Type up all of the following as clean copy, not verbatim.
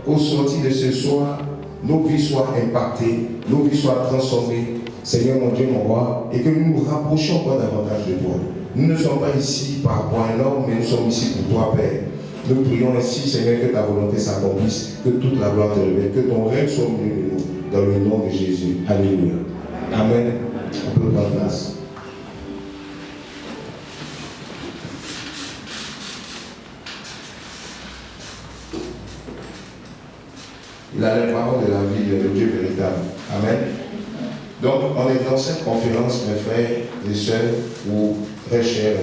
qu'au sortir de ce soir, nos vies soient impactées, nos vies soient transformées, Seigneur mon Dieu, mon roi, et que nous nous rapprochions encore davantage de toi. Nous ne sommes pas ici par rapport à un homme, mais nous sommes ici pour toi, Père. Nous prions ainsi, Seigneur, que ta volonté s'accomplisse, que toute la gloire te révèle, que ton règne soit au milieu de nous, dans le nom de Jésus. Alléluia. Amen. On peut prendre place. Il a les paroles de la vie de Dieu véritable. Amen. Donc, on est dans cette conférence, mes frères et sœurs, ou très chers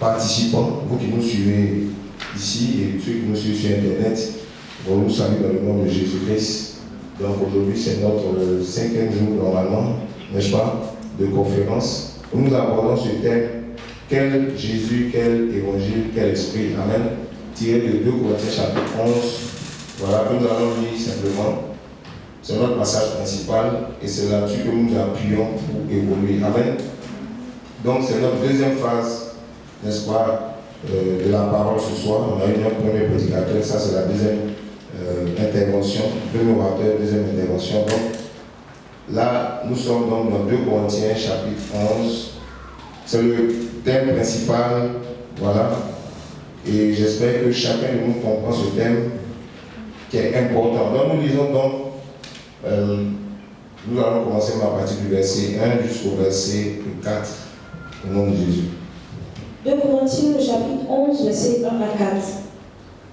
participants, vous qui nous suivez ici et ceux qui nous suivent sur Internet, on nous salue dans le nom de Jésus-Christ. Donc, aujourd'hui, c'est notre 5e jour, normalement, n'est-ce pas, de conférence, où nous abordons ce thème, quel Jésus, quel évangile, quel esprit. Amen. Tiré de 2 Corinthiens chapitre 11. Voilà, que nous allons lire simplement. C'est notre passage principal et c'est là-dessus que nous appuyons pour évoluer. Amen. Donc c'est notre deuxième phase, n'est-ce pas, de la parole ce soir. On a eu notre premier prédicateur, ça c'est la deuxième intervention, premier orateur, deuxième intervention. Donc là, nous sommes donc dans 2 Corinthiens chapitre 11. C'est le thème principal, voilà. Et j'espère que chacun de nous comprend ce thème qui est important. Donc nous lisons donc, nous allons commencer à partir du verset 1 jusqu'au verset 4, au nom de Jésus. 2 Corinthiens, le chapitre 11, verset 1 à 4.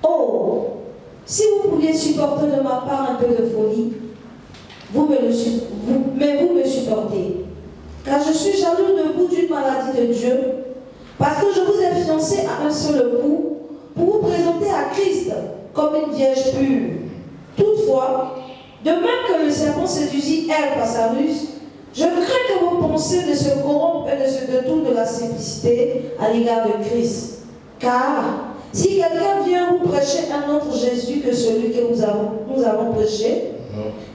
Oh, si vous pouviez supporter de ma part un peu de folie, mais vous me supportez. Car je suis jaloux de vous d'une maladie de Dieu, parce que je vous ai fiancé à un seul époux, pour vous présenter à Christ comme une vierge pure. Toutefois, de même que le serpent séduisit Ève par sa ruse, je crains que vos pensées ne se corrompent et ne se détournent de la simplicité à l'égard de Christ. Car si quelqu'un vient vous prêcher un autre Jésus que celui que nous avons prêché,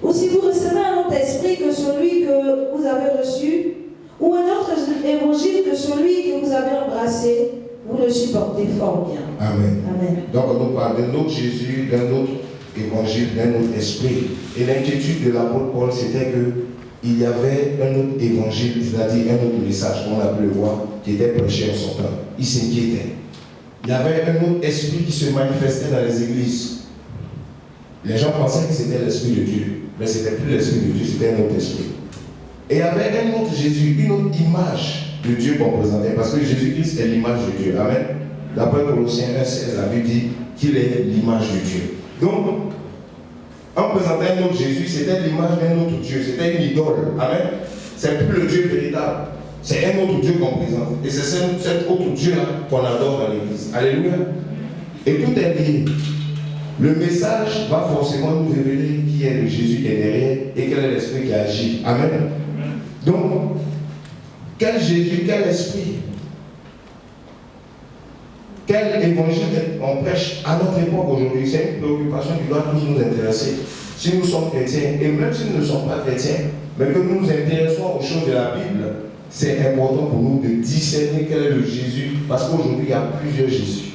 ou si vous recevez un autre esprit que celui que vous avez reçu, ou un autre évangile que celui que vous avez embrassé, vous le supportez fort bien. Amen. Amen. Donc on nous parle d'un autre Jésus, d'un autre évangile, d'un autre esprit. Et l'inquiétude de l'apôtre Paul, c'était qu'il y avait un autre évangile, c'est-à-dire un autre message, comme on a pu le voir, qui était prêché en son temps. Il s'inquiétait. Il y avait un autre esprit qui se manifestait dans les églises. Les gens pensaient que c'était l'esprit de Dieu, mais ce n'était plus l'esprit de Dieu, c'était un autre esprit. Et il y avait un autre Jésus, une autre image de Dieu qu'on présentait, parce que Jésus-Christ est l'image de Dieu. Amen. D'après Colossiens 1,16, la Bible dit qu'il est l'image de Dieu. Donc, on présentait un autre Jésus, c'était l'image d'un autre Dieu, c'était une idole. Amen. C'est plus le Dieu véritable, c'est un autre Dieu qu'on présente. Et c'est cet autre Dieu-là qu'on adore dans l'église. Alléluia. Et tout est lié. Le message va forcément nous révéler qui est le Jésus qui est derrière et quel est l'esprit qui agit. Amen. Donc, quel Jésus, quel esprit, quel évangile on prêche à notre époque aujourd'hui, c'est une préoccupation qui doit tous nous intéresser. Si nous sommes chrétiens, et même si nous ne sommes pas chrétiens, mais que nous nous intéressons aux choses de la Bible, c'est important pour nous de discerner quel est le Jésus, parce qu'aujourd'hui il y a plusieurs Jésus.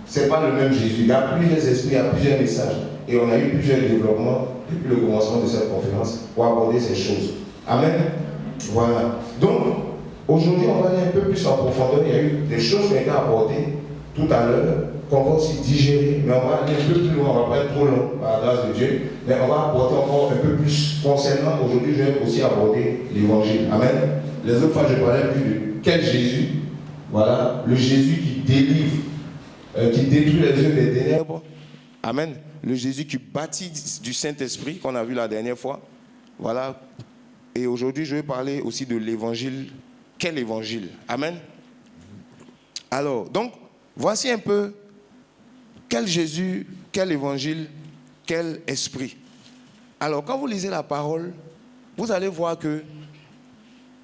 Ce n'est pas le même Jésus, il y a plusieurs esprits, il y a plusieurs messages. Et on a eu plusieurs développements depuis le commencement de cette conférence pour aborder ces choses. Amen. Voilà. Donc, aujourd'hui, on va aller un peu plus en profondeur. Il y a eu des choses qui ont été abordées tout à l'heure, qu'on va aussi digérer, mais on va aller un peu plus loin, on ne va pas être trop long par la grâce de Dieu, mais on va aborder encore un peu plus concernant. Aujourd'hui, je vais aussi aborder l'évangile. Amen. Les autres fois, je parlais plus de quel Jésus. Voilà, le Jésus qui délivre, qui détruit les œuvres des ténèbres. Amen. Le Jésus qui bâtit du Saint-Esprit, qu'on a vu la dernière fois. Voilà. Et aujourd'hui, je vais parler aussi de l'évangile. Quel évangile? Amen. Alors, donc, voici un peu quel Jésus, quel évangile, quel esprit. Alors, quand vous lisez la parole, vous allez voir que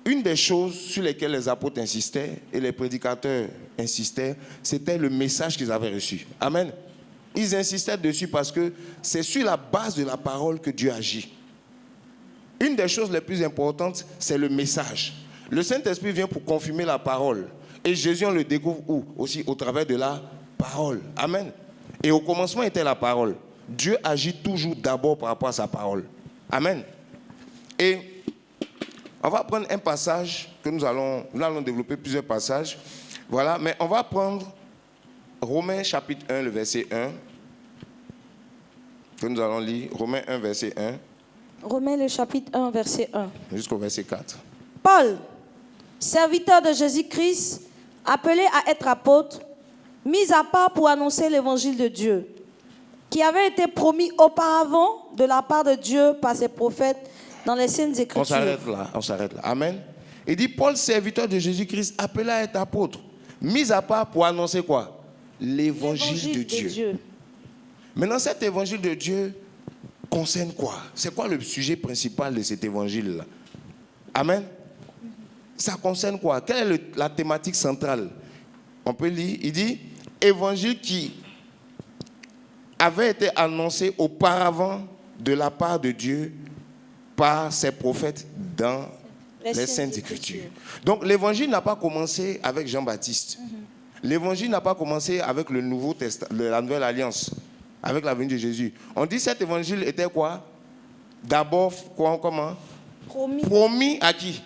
une des choses sur lesquelles les apôtres insistaient et les prédicateurs insistaient, c'était le message qu'ils avaient reçu. Amen. Ils insistaient dessus parce que c'est sur la base de la parole que Dieu agit. Une des choses les plus importantes, c'est le message. Le Saint-Esprit vient pour confirmer la parole. Et Jésus, on le découvre où? Aussi au travers de la parole. Amen. Et au commencement était la parole. Dieu agit toujours d'abord par rapport à sa parole. Amen. Et on va prendre un passage que nous allons développer plusieurs passages. Voilà, mais on va prendre Romains chapitre 1, le verset 1. Que nous allons lire. Romains 1, verset 1. Romains le chapitre 1, verset 1. Jusqu'au verset 4. Paul, serviteur de Jésus-Christ, appelé à être apôtre, mis à part pour annoncer l'évangile de Dieu, qui avait été promis auparavant de la part de Dieu par ses prophètes dans les Saintes Écritures. On s'arrête là. Amen. Il dit, Paul, serviteur de Jésus-Christ, appelé à être apôtre, mis à part pour annoncer quoi? L'évangile de Dieu. Maintenant, cet évangile de Dieu concerne quoi? C'est quoi le sujet principal de cet évangile-là? Amen. Ça concerne quoi? Quelle est la thématique centrale? On peut lire, il dit, évangile qui avait été annoncé auparavant de la part de Dieu par ses prophètes dans les Saintes Écritures. Donc l'évangile n'a pas commencé avec Jean-Baptiste. L'évangile n'a pas commencé avec le Nouveau Testament, la Nouvelle Alliance, avec la venue de Jésus. On dit que cet évangile était quoi? D'abord, comment? Promis à qui?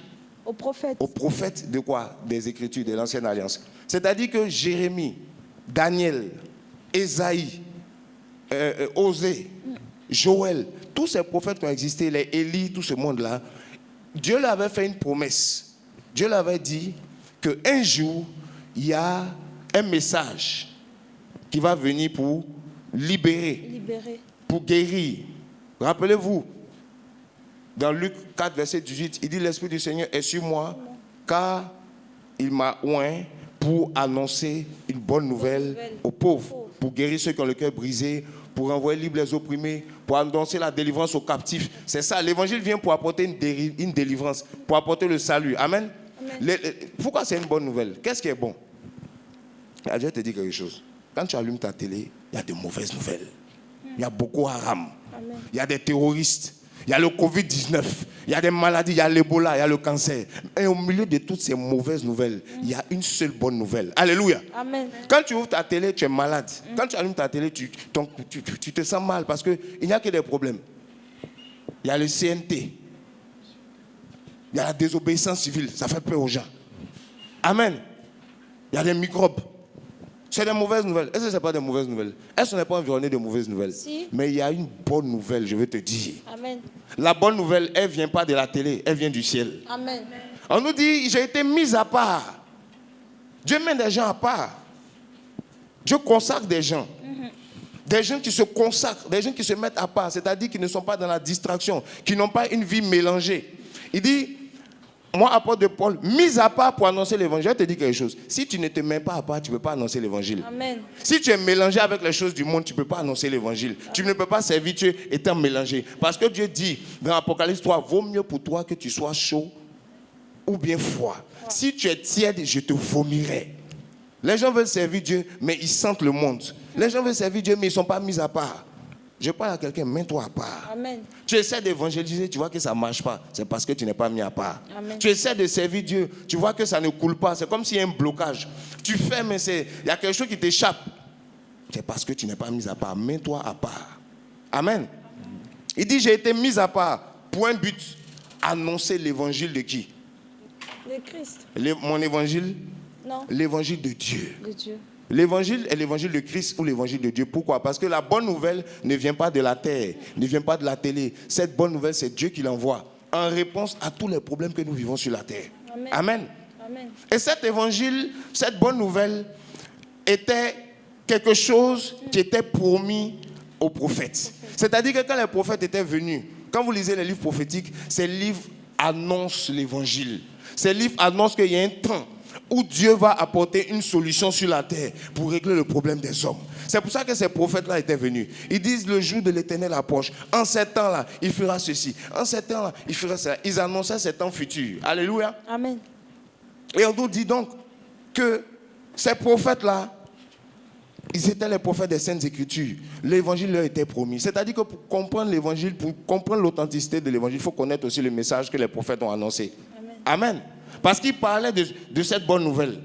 Aux prophètes. Aux prophètes de quoi? Des Écritures, de l'Ancienne Alliance. C'est-à-dire que Jérémie, Daniel, Ésaïe, Osée, Joël, tous ces prophètes qui ont existé, les Élie, tout ce monde-là, Dieu leur avait fait une promesse. Dieu leur avait dit qu'un jour, il y a un message qui va venir pour libérer. Pour guérir. Rappelez-vous, dans Luc 4, verset 18, il dit, l'Esprit du Seigneur est sur moi, car il m'a oint pour annoncer une bonne nouvelle aux pauvres, pour guérir ceux qui ont le cœur brisé, pour envoyer libre les opprimés, pour annoncer la délivrance aux captifs. C'est ça, l'évangile vient pour apporter une délivrance, pour apporter le salut. Amen. Pourquoi c'est une bonne nouvelle? Qu'est-ce qui est bon? Je vais te dire quelque chose. Quand tu allumes ta télé, il y a de mauvaises nouvelles. Il y a Boko Haram, il y a des terroristes, il y a le Covid-19, il y a des maladies, il y a l'Ebola, il y a le cancer. Et au milieu de toutes ces mauvaises nouvelles, il y a une seule bonne nouvelle. Alléluia. Amen. Quand tu ouvres ta télé, tu es malade. Quand tu allumes ta télé, tu te sens mal parce qu'il n'y a que des problèmes. Il y a le CNT. Il y a la désobéissance civile. Ça fait peur aux gens. Amen. Il y a des microbes. C'est des mauvaises nouvelles. Est-ce que ce n'est pas des mauvaises nouvelles? Est-ce qu'on n'est pas environné de mauvaises nouvelles? Si. Mais il y a une bonne nouvelle, je vais te dire. Amen. La bonne nouvelle, elle ne vient pas de la télé, elle vient du ciel. Amen. On nous dit, j'ai été mis à part. Dieu met des gens à part. Dieu consacre des gens. Des gens qui se consacrent, des gens qui se mettent à part, c'est-à-dire qui ne sont pas dans la distraction, qui n'ont pas une vie mélangée. Il dit, moi, apôtre de Paul, mis à part pour annoncer l'évangile. Je vais te dire quelque chose. Si tu ne te mets pas à part, tu ne peux pas annoncer l'évangile. Amen. Si tu es mélangé avec les choses du monde, tu ne peux pas annoncer l'évangile. Tu ne peux pas servir Dieu étant mélangé. Parce que Dieu dit dans Apocalypse 3, vaut mieux pour toi que tu sois chaud ou bien froid. Si tu es tiède, je te vomirai. Les gens veulent servir Dieu, mais ils sentent le monde. Les gens veulent servir Dieu, mais ils ne sont pas mis à part. Je parle à quelqu'un, mets-toi à part. Amen. Tu essaies d'évangéliser, tu vois que ça ne marche pas. C'est parce que tu n'es pas mis à part. Amen. Tu essaies de servir Dieu, tu vois que ça ne coule pas. C'est comme s'il y a un blocage. Tu fais, mais il y a quelque chose qui t'échappe. C'est parce que tu n'es pas mis à part. Mets-toi à part. Amen. Il dit, j'ai été mis à part pour un but. Annoncer l'évangile de qui? De Christ. Mon évangile? Non. L'évangile de Dieu. De Dieu. L'évangile est l'évangile de Christ ou l'évangile de Dieu. Pourquoi? Parce que la bonne nouvelle ne vient pas de la terre, ne vient pas de la télé. Cette bonne nouvelle, c'est Dieu qui l'envoie en réponse à tous les problèmes que nous vivons sur la terre. Amen. Amen. Amen. Et cet évangile, cette bonne nouvelle était quelque chose qui était promis aux prophètes. C'est-à-dire que quand les prophètes étaient venus, quand vous lisez les livres prophétiques, ces livres annoncent l'évangile. Ces livres annoncent qu'il y a un temps où Dieu va apporter une solution sur la terre pour régler le problème des hommes. C'est pour ça que ces prophètes-là étaient venus. Ils disent, le jour de l'Éternel approche. En ces temps-là, il fera ceci. En ces temps-là, il fera cela. Ils annonçaient ces temps futurs. Alléluia. Amen. Et on nous dit donc que ces prophètes-là, ils étaient les prophètes des Saintes Écritures. L'évangile leur était promis. C'est-à-dire que pour comprendre l'évangile, pour comprendre l'authenticité de l'évangile, il faut connaître aussi le message que les prophètes ont annoncé. Amen. Amen. Parce qu'ils parlaient de cette bonne nouvelle.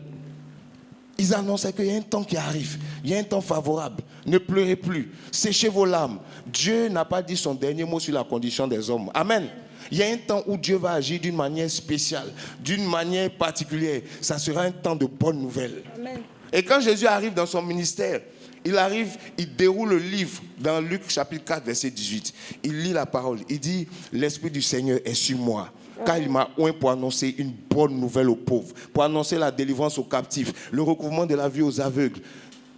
Ils annonçaient qu'il y a un temps qui arrive. Il y a un temps favorable. Ne pleurez plus. Séchez vos larmes. Dieu n'a pas dit son dernier mot sur la condition des hommes. Amen. Il y a un temps où Dieu va agir d'une manière spéciale, d'une manière particulière. Ça sera un temps de bonnes nouvelles. Amen. Et quand Jésus arrive dans son ministère, il déroule le livre dans Luc chapitre 4, verset 18. Il lit la parole. Il dit, l'Esprit du Seigneur est sur moi, car il m'a oint pour annoncer une bonne nouvelle aux pauvres, pour annoncer la délivrance aux captifs, le recouvrement de la vue aux aveugles.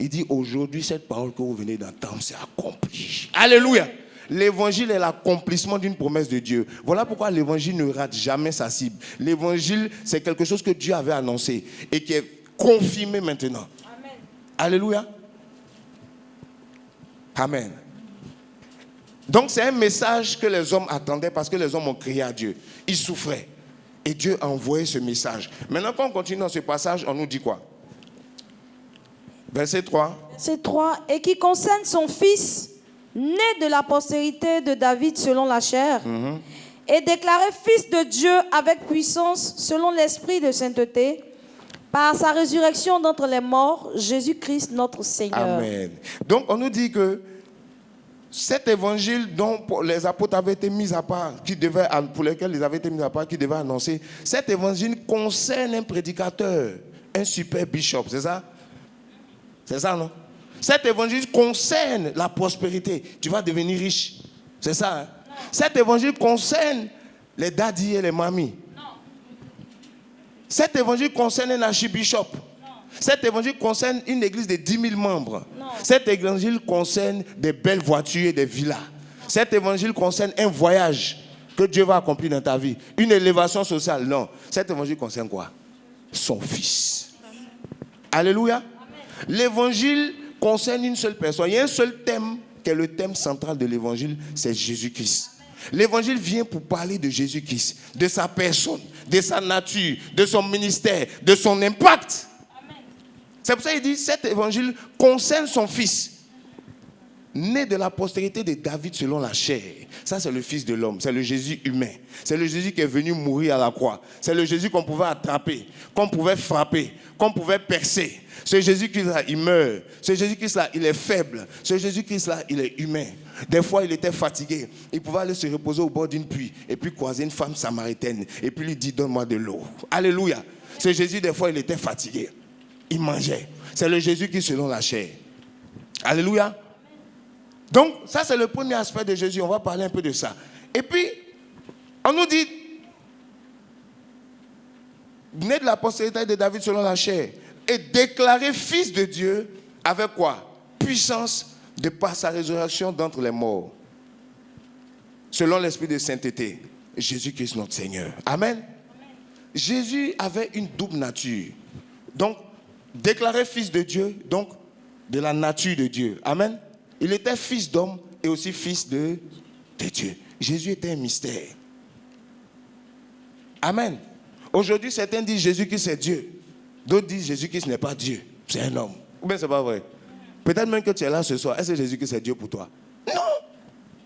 Il dit, aujourd'hui, cette parole que vous venez d'entendre, c'est accompli. Alléluia. L'évangile est l'accomplissement d'une promesse de Dieu. Voilà pourquoi l'évangile ne rate jamais sa cible. L'évangile, c'est quelque chose que Dieu avait annoncé et qui est confirmé maintenant. Amen. Alléluia. Amen. Donc c'est un message que les hommes attendaient parce que les hommes ont crié à Dieu. Ils souffraient. Et Dieu a envoyé ce message. Maintenant, quand on continue dans ce passage, on nous dit quoi? Verset 3. Verset 3. Et qui concerne son fils, né de la postérité de David selon la chair, et déclaré fils de Dieu avec puissance selon l'esprit de sainteté, par sa résurrection d'entre les morts, Jésus-Christ notre Seigneur. Amen. Donc on nous dit que cet évangile dont les apôtres avaient été mis à part, pour lesquels ils avaient été mis à part, qui devaient annoncer, cet évangile concerne un prédicateur, un super bishop, c'est ça? C'est ça, non? Cet évangile concerne la prospérité. Tu vas devenir riche. C'est ça, hein? Cet évangile concerne les daddies et les mamies. Non. Cet évangile concerne un archibishop. Non. Cet évangile concerne une église de 10 000 membres. Non. Cet évangile concerne des belles voitures et des villas. Non. Cet évangile concerne un voyage que Dieu va accomplir dans ta vie. Une élévation sociale. Non. Cet évangile concerne quoi? Son fils. Amen. Alléluia. Amen. L'évangile concerne une seule personne. Il y a un seul thème qui est le thème central de l'évangile, c'est Jésus-Christ. L'évangile vient pour parler de Jésus-Christ, de sa personne, de sa nature, de son ministère, de son impact. Amen. C'est pour ça qu'il dit, cet évangile concerne son fils, né de la postérité de David selon la chair. Ça, c'est le fils de l'homme, c'est le Jésus humain. C'est le Jésus qui est venu mourir à la croix. C'est le Jésus qu'on pouvait attraper, qu'on pouvait frapper, qu'on pouvait percer. Ce Jésus-Christ-là, il meurt. Ce Jésus-Christ-là, il est faible. Ce Jésus-Christ-là, il est humain. Des fois, il était fatigué. Il pouvait aller se reposer au bord d'une puits et puis croiser une femme samaritaine et puis lui dire, donne-moi de l'eau. Alléluia. Ce Jésus, des fois, il était fatigué. Il mangeait. C'est le Jésus qui est selon la chair. Alléluia. Donc, ça, c'est le premier aspect de Jésus. On va parler un peu de ça. Et puis, on nous dit, né de la postérité de David selon la chair, et déclaré fils de Dieu avec quoi? Puissance de par sa résurrection d'entre les morts. Selon l'esprit de sainteté, Jésus-Christ notre Seigneur. Amen. Amen. Jésus avait une double nature. Donc, déclaré fils de Dieu, donc de la nature de Dieu. Amen. Il était fils d'homme et aussi fils de Dieu. Jésus était un mystère. Amen. Aujourd'hui, certains disent Jésus-Christ est Dieu. D'autres disent Jésus-Christ n'est pas Dieu, c'est un homme. Ou bien c'est pas vrai? Peut-être même que tu es là ce soir. Est-ce que Jésus-Christ est Dieu pour toi? Non,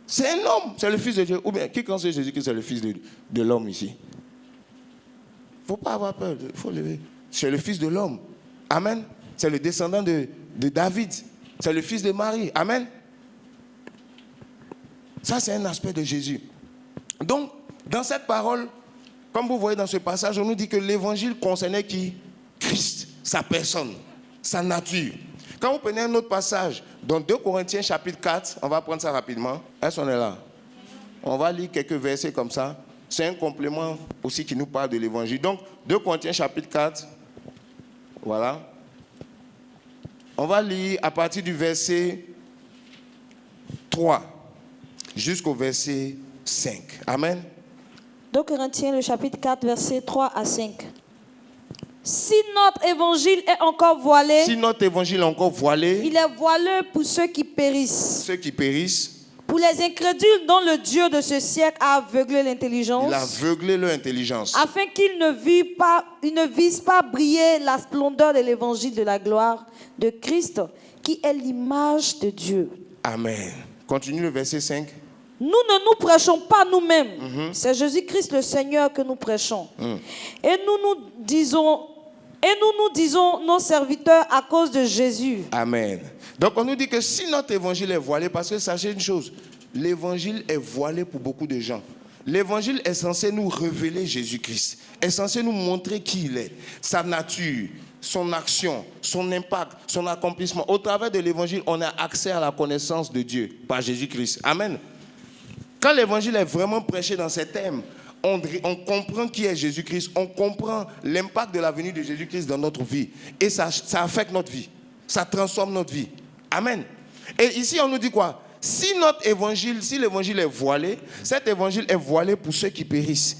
c'est un homme, c'est le fils de Dieu. Ou bien qui pense que Jésus-Christ est le fils de l'homme ici? Il ne faut pas avoir peur, il faut lever. C'est le fils de l'homme. Amen. C'est le descendant de David. C'est le fils de Marie. Amen. Ça, c'est un aspect de Jésus. Donc, dans cette parole, comme vous voyez dans ce passage, on nous dit que l'évangile concernait qui? Christ, sa personne, sa nature. Quand vous prenez un autre passage, dans 2 Corinthiens chapitre 4, on va prendre ça rapidement. Est-ce qu'on est là? On va lire quelques versets comme ça. C'est un complément aussi qui nous parle de l'évangile. Donc, 2 Corinthiens chapitre 4, voilà. On va lire à partir du verset 3 jusqu'au verset 5. Amen. 2 Corinthiens, le chapitre 4, versets 3 à 5. Si notre évangile est encore voilé, il est voilé pour ceux qui périssent. Ceux qui périssent. Pour les incrédules dont le Dieu de ce siècle a aveuglé l'intelligence. Il a aveuglé leur intelligence. Afin qu'ils ne visent pas briller la splendeur de l'évangile de la gloire de Christ, qui est l'image de Dieu. Amen. Continue le verset 5. Nous ne nous prêchons pas nous-mêmes. C'est Jésus-Christ le Seigneur que nous prêchons. Et nous nous disons Et nous disons nos serviteurs à cause de Jésus. Amen. Donc on nous dit que si notre évangile est voilé, parce que sachez une chose, l'évangile est voilé pour beaucoup de gens. L'évangile est censé nous révéler Jésus-Christ, est censé nous montrer qui il est, sa nature, son action, son impact, son accomplissement. Au travers de l'évangile, on a accès à la connaissance de Dieu par Jésus-Christ. Amen. Quand l'évangile est vraiment prêché dans ses thèmes, on comprend qui est Jésus-Christ, on comprend l'impact de la venue de Jésus-Christ dans notre vie. Et ça affecte notre vie, ça transforme notre vie. Amen. Et ici, on nous dit quoi? Si l'évangile est voilé, cet évangile est voilé pour ceux qui périssent,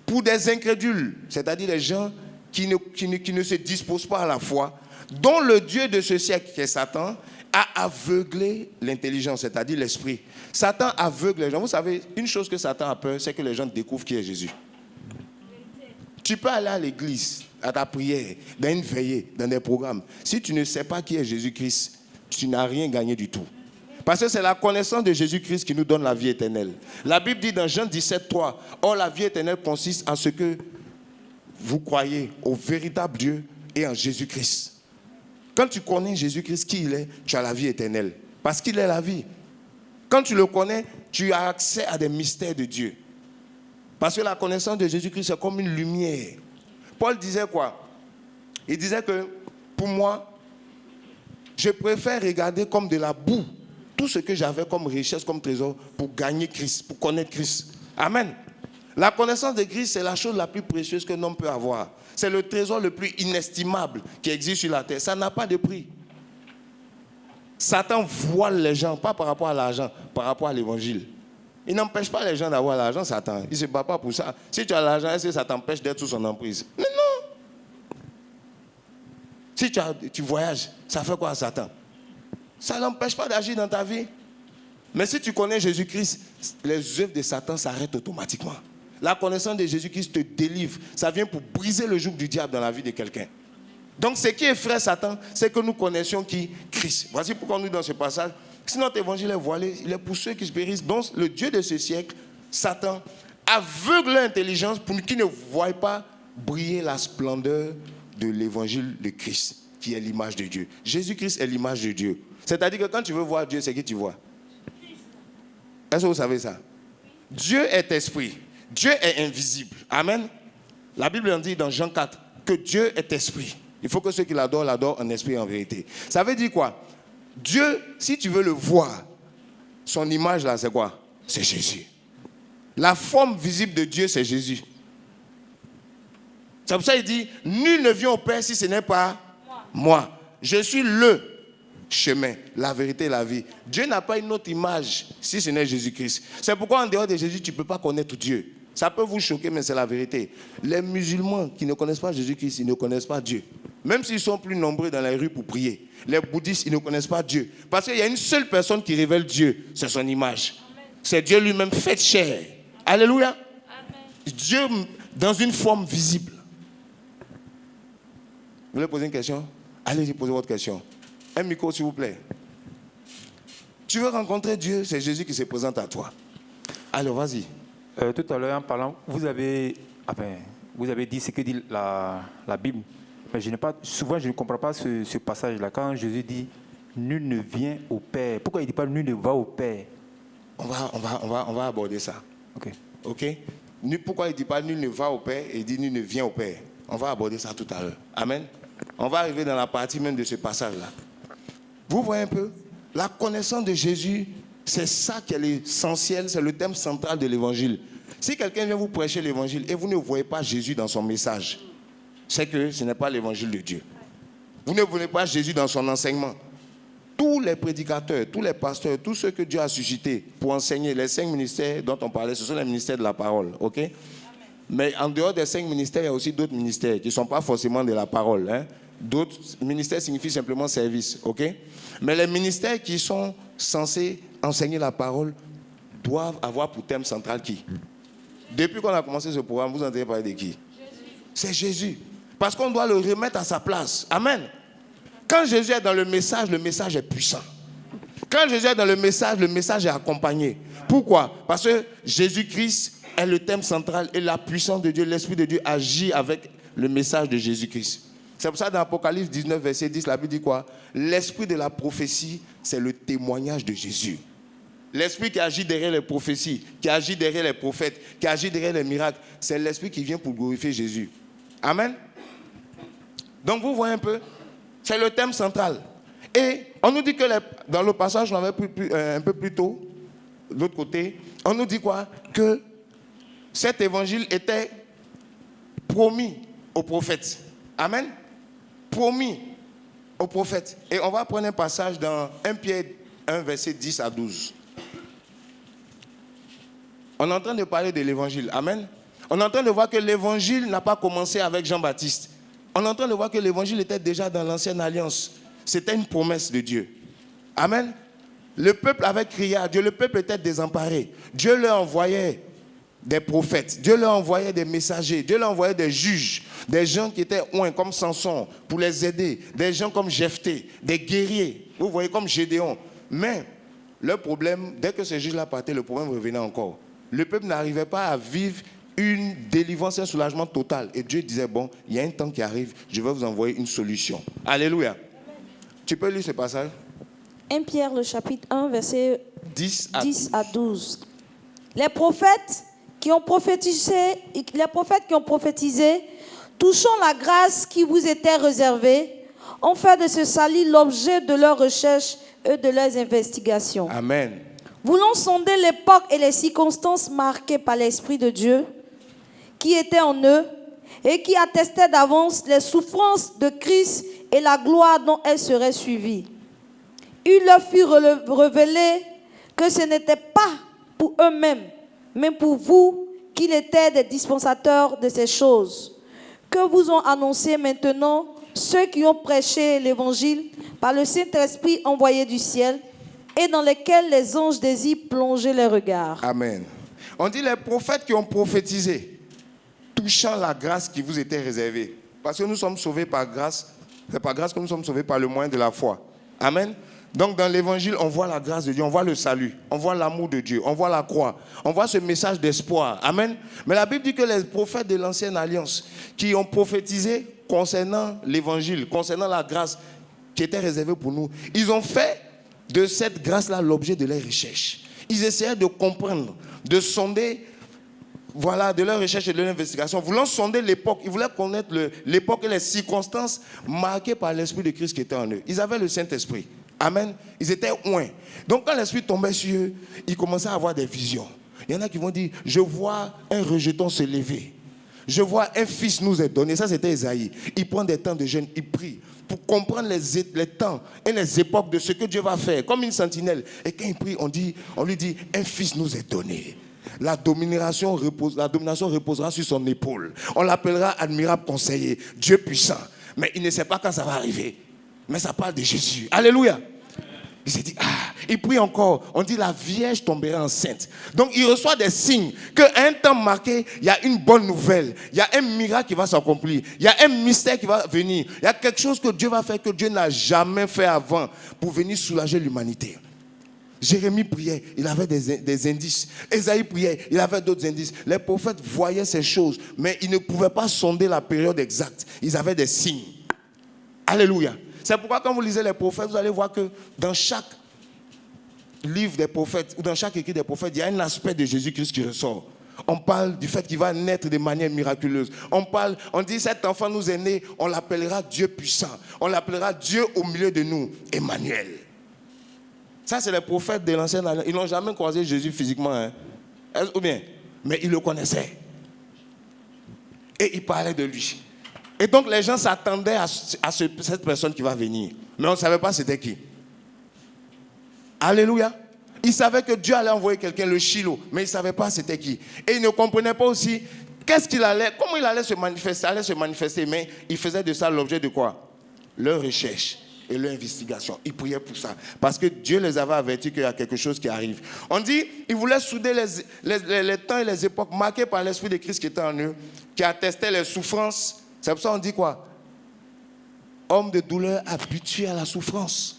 pour des incrédules, c'est-à-dire les gens qui ne se disposent pas à la foi, dont le Dieu de ce siècle, qui est Satan, a aveuglé l'intelligence, c'est-à-dire l'esprit. Satan aveugle les gens. Vous savez, une chose que Satan a peur, c'est que les gens découvrent qui est Jésus. Tu peux aller à l'église, à ta prière, dans une veillée, dans des programmes. Si tu ne sais pas qui est Jésus-Christ, tu n'as rien gagné du tout. Parce que c'est la connaissance de Jésus-Christ qui nous donne la vie éternelle. La Bible dit dans Jean 17:3, « Or la vie éternelle consiste en ce que vous croyez au véritable Dieu et en Jésus-Christ. » Quand tu connais Jésus-Christ, qui il est, tu as la vie éternelle. Parce qu'il est la vie. Quand tu le connais, tu as accès à des mystères de Dieu. Parce que la connaissance de Jésus-Christ, c'est comme une lumière. Paul disait quoi? Il disait que, pour moi, je préfère regarder comme de la boue tout ce que j'avais comme richesse, comme trésor, pour gagner Christ, pour connaître Christ. Amen. La connaissance de Christ, c'est la chose la plus précieuse qu'un homme peut avoir. C'est le trésor le plus inestimable qui existe sur la terre. Ça n'a pas de prix. Satan voile les gens, pas par rapport à l'argent, par rapport à l'évangile. Il n'empêche pas les gens d'avoir l'argent, Satan. Il ne se bat pas pour ça. Si tu as l'argent, est-ce que ça t'empêche d'être sous son emprise? Mais non. Si tu voyages, ça fait quoi à Satan? Ça n'empêche pas d'agir dans ta vie. Mais si tu connais Jésus-Christ, les œuvres de Satan s'arrêtent automatiquement. La connaissance de Jésus-Christ te délivre. Ça vient pour briser le joug du diable dans la vie de quelqu'un. Donc ce qui effraie Satan, c'est que nous connaissions qui? Christ. Voici pourquoi nous dans ce passage, si notre évangile est voilé, il est pour ceux qui se périssent. Donc le Dieu de ce siècle, Satan, aveugle l'intelligence pour qu'ils ne voient pas briller la splendeur de l'évangile de Christ, qui est l'image de Dieu. Jésus-Christ est l'image de Dieu. C'est-à-dire que quand tu veux voir Dieu, c'est qui tu vois? Est-ce que vous savez ça? Dieu est esprit. Dieu est invisible. Amen. La Bible en dit dans Jean 4 que Dieu est esprit. Il faut que ceux qui l'adorent, l'adorent en esprit et en vérité. Ça veut dire quoi? Dieu, si tu veux le voir, son image là, c'est quoi? C'est Jésus. La forme visible de Dieu, c'est Jésus. C'est pour ça qu'il dit, nul ne vient au Père si ce n'est pas moi. Je suis le chemin, la vérité et la vie. Dieu n'a pas une autre image si ce n'est Jésus-Christ. C'est pourquoi en dehors de Jésus, tu ne peux pas connaître Dieu. Ça peut vous choquer, mais c'est la vérité. Les musulmans qui ne connaissent pas Jésus-Christ, ils ne connaissent pas Dieu. Même s'ils sont plus nombreux dans les rues pour prier. Les bouddhistes, ils ne connaissent pas Dieu. Parce qu'il y a une seule personne qui révèle Dieu, c'est son image. Amen. C'est Dieu lui-même fait chair. Alléluia. Amen. Dieu dans une forme visible. Vous voulez poser une question? Allez-y, posez votre question. Un micro, s'il vous plaît. Tu veux rencontrer Dieu, c'est Jésus qui se présente à toi. Alors, vas-y. Tout à l'heure, en parlant, vous avez dit ce que dit la Bible. Mais souvent, je ne comprends pas ce passage-là. Quand Jésus dit « Nul ne vient au Père », pourquoi il ne dit pas « Nul ne va au Père » ? On va aborder ça. Ok. Pourquoi il ne dit pas « Nul ne va au Père » et il dit « Nul ne vient au Père ». On va aborder ça tout à l'heure. Amen. On va arriver dans la partie même de ce passage-là. Vous voyez un peu? La connaissance de Jésus, c'est ça qui est l'essentiel, c'est le thème central de l'évangile. Si quelqu'un vient vous prêcher l'évangile et vous ne voyez pas Jésus dans son message, c'est que ce n'est pas l'évangile de Dieu. Vous ne voyez pas Jésus dans son enseignement. Tous les prédicateurs, tous les pasteurs, tous ceux que Dieu a suscités pour enseigner, les 5 ministères dont on parlait, ce sont les ministères de la parole. Ok? Mais en dehors des 5 ministères, il y a aussi d'autres ministères qui ne sont pas forcément de la parole. Hein? D'autres ministères signifient simplement service. Ok? Mais les ministères qui sont censés enseigner la parole doivent avoir pour thème central qui? Depuis qu'on a commencé ce programme, vous entendez parler de qui? Jésus. C'est Jésus. Parce qu'on doit le remettre à sa place. Amen. Quand Jésus est dans le message est puissant. Quand Jésus est dans le message est accompagné. Pourquoi? Parce que Jésus-Christ est le thème central et la puissance de Dieu, l'Esprit de Dieu agit avec le message de Jésus-Christ. C'est pour ça dans Apocalypse 19, verset 10, la Bible dit quoi? L'esprit de la prophétie, c'est le témoignage de Jésus. L'esprit qui agit derrière les prophéties, qui agit derrière les prophètes, qui agit derrière les miracles, c'est l'esprit qui vient pour glorifier Jésus. Amen. Donc vous voyez un peu, c'est le thème central. Et on nous dit que dans le passage, on avait un peu plus tôt, de l'autre côté, on nous dit quoi? Que cet évangile était promis aux prophètes. Amen. Promis aux prophètes. Et on va prendre un passage dans 1 Pierre 1, verset 10 à 12. On est en train de parler de l'évangile. Amen. On est en train de voir que l'évangile n'a pas commencé avec Jean-Baptiste. On est en train de voir que l'évangile était déjà dans l'ancienne alliance. C'était une promesse de Dieu. Amen. Le peuple avait crié à Dieu. Le peuple était désemparé. Dieu leur envoyait des prophètes. Dieu leur envoyait des messagers. Dieu leur envoyait des juges. Des gens qui étaient oints comme Samson pour les aider. Des gens comme Jephthé. Des guerriers. Vous voyez, comme Gédéon. Mais le problème, dès que ces juges-là partaient, le problème revenait encore. Le peuple n'arrivait pas à vivre une délivrance, un soulagement total. Et Dieu disait, bon, il y a un temps qui arrive, je vais vous envoyer une solution. Alléluia. Tu peux lire ce passage? 1 Pierre, le chapitre 1, verset 10 à 12. Les prophètes qui ont prophétisé, touchant la grâce qui vous était réservée, ont fait de ce salut l'objet de leurs recherches et de leurs investigations. Amen. Voulant sonder l'époque et les circonstances marquées par l'Esprit de Dieu qui était en eux et qui attestait d'avance les souffrances de Christ et la gloire dont elles seraient suivies. Il leur fut révélé que ce n'était pas pour eux-mêmes, mais pour vous qu'ils étaient des dispensateurs de ces choses, que vous ont annoncé maintenant ceux qui ont prêché l'Évangile par le Saint-Esprit envoyé du ciel, et dans lesquels les anges désirent plonger les regards. Amen. On dit les prophètes qui ont prophétisé, touchant la grâce qui vous était réservée. Parce que nous sommes sauvés par grâce. C'est par grâce que nous sommes sauvés par le moyen de la foi. Amen. Donc dans l'évangile, on voit la grâce de Dieu, on voit le salut, on voit l'amour de Dieu, on voit la croix, on voit ce message d'espoir. Amen. Mais la Bible dit que les prophètes de l'ancienne alliance qui ont prophétisé concernant l'évangile, concernant la grâce qui était réservée pour nous, ils ont fait de cette grâce-là l'objet de leurs recherches. Ils essayaient de comprendre, de sonder, voilà, de leurs recherches et de leur investigation, voulant sonder l'époque. Ils voulaient connaître l'époque et les circonstances marquées par l'Esprit de Christ qui était en eux. Ils avaient le Saint-Esprit. Amen. Ils étaient oints. Donc quand l'Esprit tombait sur eux, ils commençaient à avoir des visions. Il y en a qui vont dire, je vois un rejeton se lever. Je vois un fils nous est donné. Ça, c'était Esaïe. Il prend des temps de jeûne, il prie pour comprendre les temps et les époques de ce que Dieu va faire, comme une sentinelle. Et quand il prie, on lui dit, un fils nous est donné. La domination reposera sur son épaule. On l'appellera admirable conseiller, Dieu puissant. Mais il ne sait pas quand ça va arriver. Mais ça parle de Jésus. Alléluia. Il s'est dit, il prie encore. On dit la Vierge tombera enceinte. Donc il reçoit des signes qu'à un temps marqué, il y a une bonne nouvelle. Il y a un miracle qui va s'accomplir. Il y a un mystère qui va venir. Il y a quelque chose que Dieu va faire que Dieu n'a jamais fait avant pour venir soulager l'humanité. Jérémie priait, il avait des indices. Ésaïe priait, il avait d'autres indices. Les prophètes voyaient ces choses, mais ils ne pouvaient pas sonder la période exacte. Ils avaient des signes. Alléluia. C'est pourquoi quand vous lisez les prophètes, vous allez voir que dans chaque livre des prophètes, ou dans chaque écrit des prophètes, il y a un aspect de Jésus-Christ qui ressort. On parle du fait qu'il va naître de manière miraculeuse. On dit cet enfant nous est né, on l'appellera Dieu puissant. On l'appellera Dieu au milieu de nous, Emmanuel. Ça, c'est les prophètes de l'ancienne alliance. Ils n'ont jamais croisé Jésus physiquement. Hein? Ou bien, mais ils le connaissaient. Et ils parlaient de lui. Et donc les gens s'attendaient à cette personne qui va venir. Mais on ne savait pas c'était qui. Alléluia. Ils savaient que Dieu allait envoyer quelqu'un, le Shiloh, mais ils ne savaient pas c'était qui. Et ils ne comprenaient pas aussi comment il allait se manifester, mais ils faisaient de ça l'objet de quoi? Leur recherche et leur investigation. Ils priaient pour ça. Parce que Dieu les avait avertis qu'il y a quelque chose qui arrive. On dit, ils voulaient souder les temps et les époques marquées par l'Esprit de Christ qui était en eux, qui attestait les souffrances. C'est pour ça qu'on dit quoi? Homme de douleur habitué à la souffrance.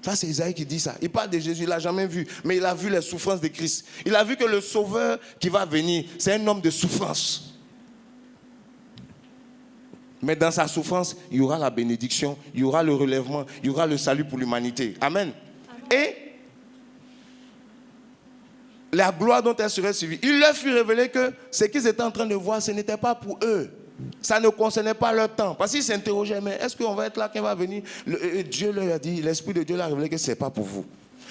Ça, c'est Isaïe qui dit ça. Il parle de Jésus, il ne l'a jamais vu, mais il a vu les souffrances de Christ. Il a vu que le Sauveur qui va venir, c'est un homme de souffrance. Mais dans sa souffrance, il y aura la bénédiction, il y aura le relèvement, il y aura le salut pour l'humanité. Amen. Et la gloire dont elle serait suivie, il leur fut révélé que ce qu'ils étaient en train de voir, ce n'était pas pour eux. Ça ne concernait pas leur temps. Parce qu'ils s'interrogeaient, mais est-ce qu'on va être là, qu'on va venir? Dieu leur a dit, l'Esprit de Dieu leur a révélé que ce n'est pas pour vous.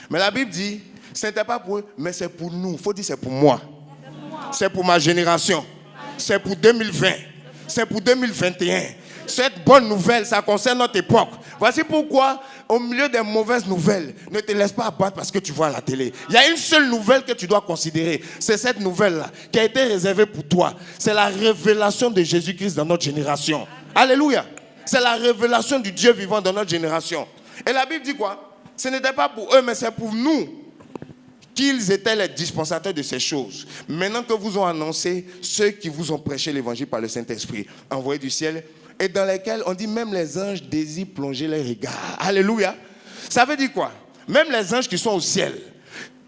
Mais la Bible dit, ce n'était pas pour eux, mais c'est pour nous. Il faut dire c'est pour moi. C'est pour ma génération. C'est pour 2020. C'est pour 2021. Cette bonne nouvelle, ça concerne notre époque. Voici pourquoi, au milieu des mauvaises nouvelles, ne te laisse pas abattre parce que tu vois à la télé. Il y a une seule nouvelle que tu dois considérer. C'est cette nouvelle-là qui a été réservée pour toi. C'est la révélation de Jésus-Christ dans notre génération. Alléluia. C'est la révélation du Dieu vivant dans notre génération. Et la Bible dit quoi? Ce n'était pas pour eux, mais c'est pour nous qu'ils étaient les dispensateurs de ces choses. Maintenant que vous ont annoncé ceux qui vous ont prêché l'évangile par le Saint-Esprit, envoyé du ciel, et dans lesquels on dit même les anges désirent plonger les regards. Alléluia. Ça veut dire quoi? Même les anges qui sont au ciel,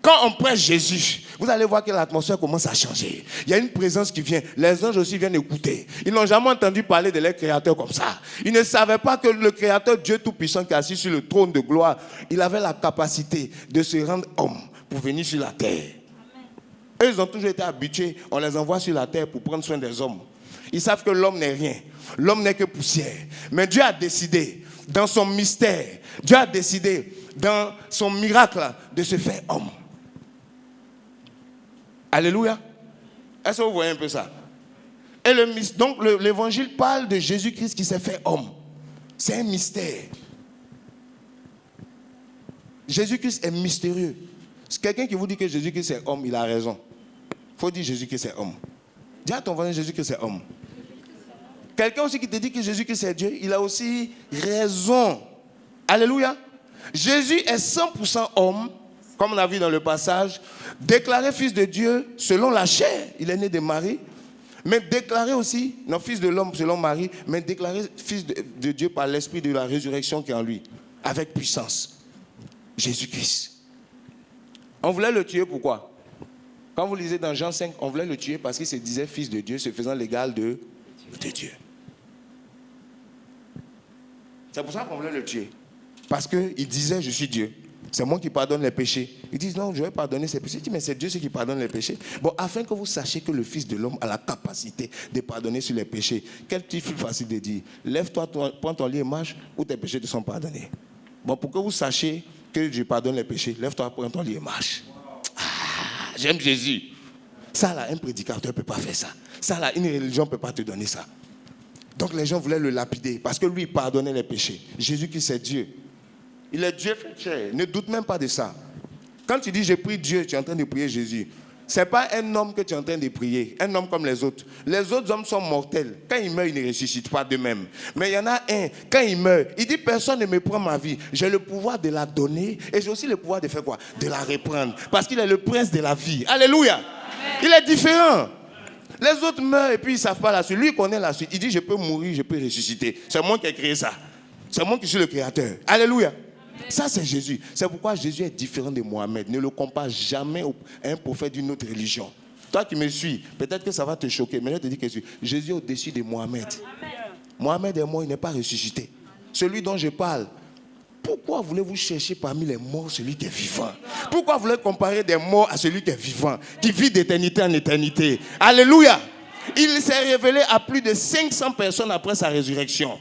quand on prêche Jésus, vous allez voir que l'atmosphère commence à changer. Il y a une présence qui vient. Les anges aussi viennent écouter. Ils n'ont jamais entendu parler de leur Créateur comme ça. Ils ne savaient pas que le Créateur, Dieu Tout-Puissant qui est assis sur le trône de gloire, il avait la capacité de se rendre homme pour venir sur la terre. Eux, ils ont toujours été habitués. On les envoie sur la terre pour prendre soin des hommes. Ils savent que l'homme n'est rien. L'homme n'est que poussière. Mais Dieu a décidé, dans son mystère, Dieu a décidé, dans son miracle, de se faire homme. Alléluia. Est-ce que vous voyez un peu ça? Et donc l'évangile parle de Jésus-Christ qui s'est fait homme. C'est un mystère. Jésus-Christ est mystérieux. C'est quelqu'un qui vous dit que Jésus-Christ est homme, il a raison. Il faut dire Jésus-Christ est homme. Dis à ton voisin Jésus-Christ est homme. Quelqu'un aussi qui te dit que Jésus-Christ est Dieu, il a aussi raison. Alléluia. Jésus est 100% homme, comme on a vu dans le passage, déclaré fils de Dieu selon la chair. Il est né de Marie. Mais déclaré aussi, non fils de l'homme selon Marie, mais déclaré fils de Dieu par l'esprit de la résurrection qui est en lui, avec puissance. Jésus-Christ. On voulait le tuer, pourquoi? Quand vous lisez dans Jean 5, on voulait le tuer parce qu'il se disait fils de Dieu, se faisant l'égal de Dieu. C'est pour ça qu'on voulait le tuer. Parce qu'il disait, je suis Dieu. C'est moi qui pardonne les péchés. Ils disent, non, je vais pardonner ses péchés. Il dit, mais c'est Dieu qui pardonne les péchés. Bon, afin que vous sachiez que le Fils de l'homme a la capacité de pardonner sur les péchés. Quel petit fil facile de dire, lève-toi, prends ton lit et marche, ou tes péchés te sont pardonnés. Bon, pour que vous sachiez que Dieu pardonne les péchés, lève-toi, prends ton lit et marche. Ah, j'aime Jésus. Ça là, un prédicateur ne peut pas faire ça. Ça là, une religion ne peut pas te donner ça. Donc les gens voulaient le lapider parce que lui, il pardonnait les péchés. Jésus qui c'est Dieu. Il est Dieu fait chair. Ne doute même pas de ça. Quand tu dis je prie Dieu, tu es en train de prier Jésus. Ce n'est pas un homme que tu es en train de prier. Un homme comme les autres. Les autres hommes sont mortels. Quand ils meurent, ils ne ressuscitent pas d'eux-mêmes. Mais il y en a un, quand il meurt, il dit personne ne me prend ma vie. J'ai le pouvoir de la donner et j'ai aussi le pouvoir de faire quoi? De la reprendre. Parce qu'il est le prince de la vie. Alléluia. Amen. Il est différent. Les autres meurent et puis ils ne savent pas la suite. Lui, il connaît la suite. Il dit je peux mourir, je peux ressusciter. C'est moi qui ai créé ça. C'est moi qui suis le créateur. Alléluia. Amen. Ça, c'est Jésus. C'est pourquoi Jésus est différent de Mohamed. Ne le compare jamais à un prophète d'une autre religion. Toi qui me suis, peut-être que ça va te choquer, mais je te dis que Jésus est au-dessus de Mohamed. Amen. Mohamed est mort, il n'est pas ressuscité. Celui dont je parle, pourquoi voulez-vous chercher parmi les morts celui qui est vivant? Pourquoi voulez-vous comparer des morts à celui qui est vivant, qui vit d'éternité en éternité? Alléluia! Il s'est révélé à plus de 500 personnes après sa résurrection.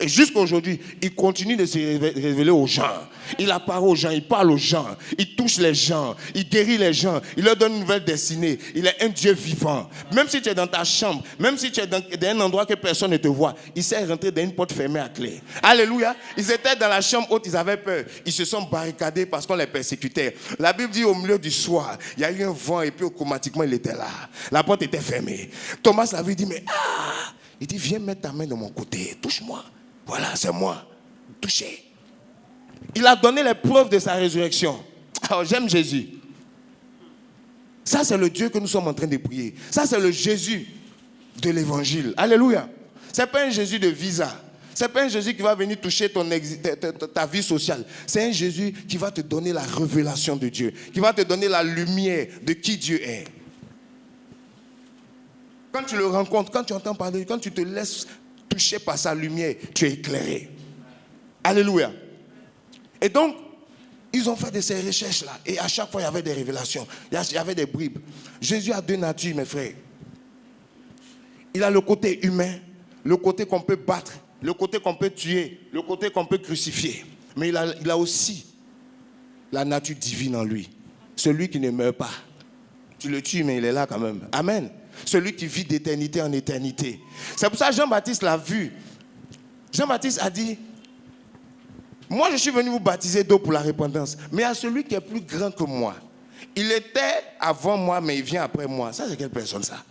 Et jusqu'à aujourd'hui, il continue de se révéler aux gens. Il apparaît aux gens, il parle aux gens, il touche les gens, il guérit les gens, il leur donne une nouvelle destinée. Il est un Dieu vivant. Même si tu es dans ta chambre, même si tu es dans un endroit que personne ne te voit, il s'est rentré dans une porte fermée à clé. Alléluia. Ils étaient dans la chambre haute, ils avaient peur. Ils se sont barricadés parce qu'on les persécutait. La Bible dit au milieu du soir, il y a eu un vent et puis automatiquement il était là. La porte était fermée. Thomas l'avait dit, mais il dit, viens mettre ta main de mon côté, touche-moi. Voilà, c'est moi. Touché. Il a donné les preuves de sa résurrection. Alors, j'aime Jésus. Ça, c'est le Dieu que nous sommes en train de prier. Ça, c'est le Jésus de l'évangile. Alléluia. Ce n'est pas un Jésus de visa. Ce n'est pas un Jésus qui va venir toucher ta vie sociale. C'est un Jésus qui va te donner la révélation de Dieu. Qui va te donner la lumière de qui Dieu est. Quand tu le rencontres, quand tu entends parler, quand tu te laisses touché par sa lumière, tu es éclairé. Alléluia. Et donc, ils ont fait de ces recherches-là. Et à chaque fois, il y avait des révélations. Il y avait des bribes. Jésus a deux natures, mes frères. Il a le côté humain, le côté qu'on peut battre, le côté qu'on peut tuer, le côté qu'on peut crucifier. Mais il a aussi la nature divine en lui. Celui qui ne meurt pas. Tu le tues, mais il est là quand même. Amen. Celui qui vit d'éternité en éternité. C'est pour ça que Jean-Baptiste l'a vu. Jean-Baptiste a dit, moi je suis venu vous baptiser d'eau pour la repentance, mais à celui qui est plus grand que moi. Il était avant moi, mais il vient après moi. Ça, c'est quelle personne ça?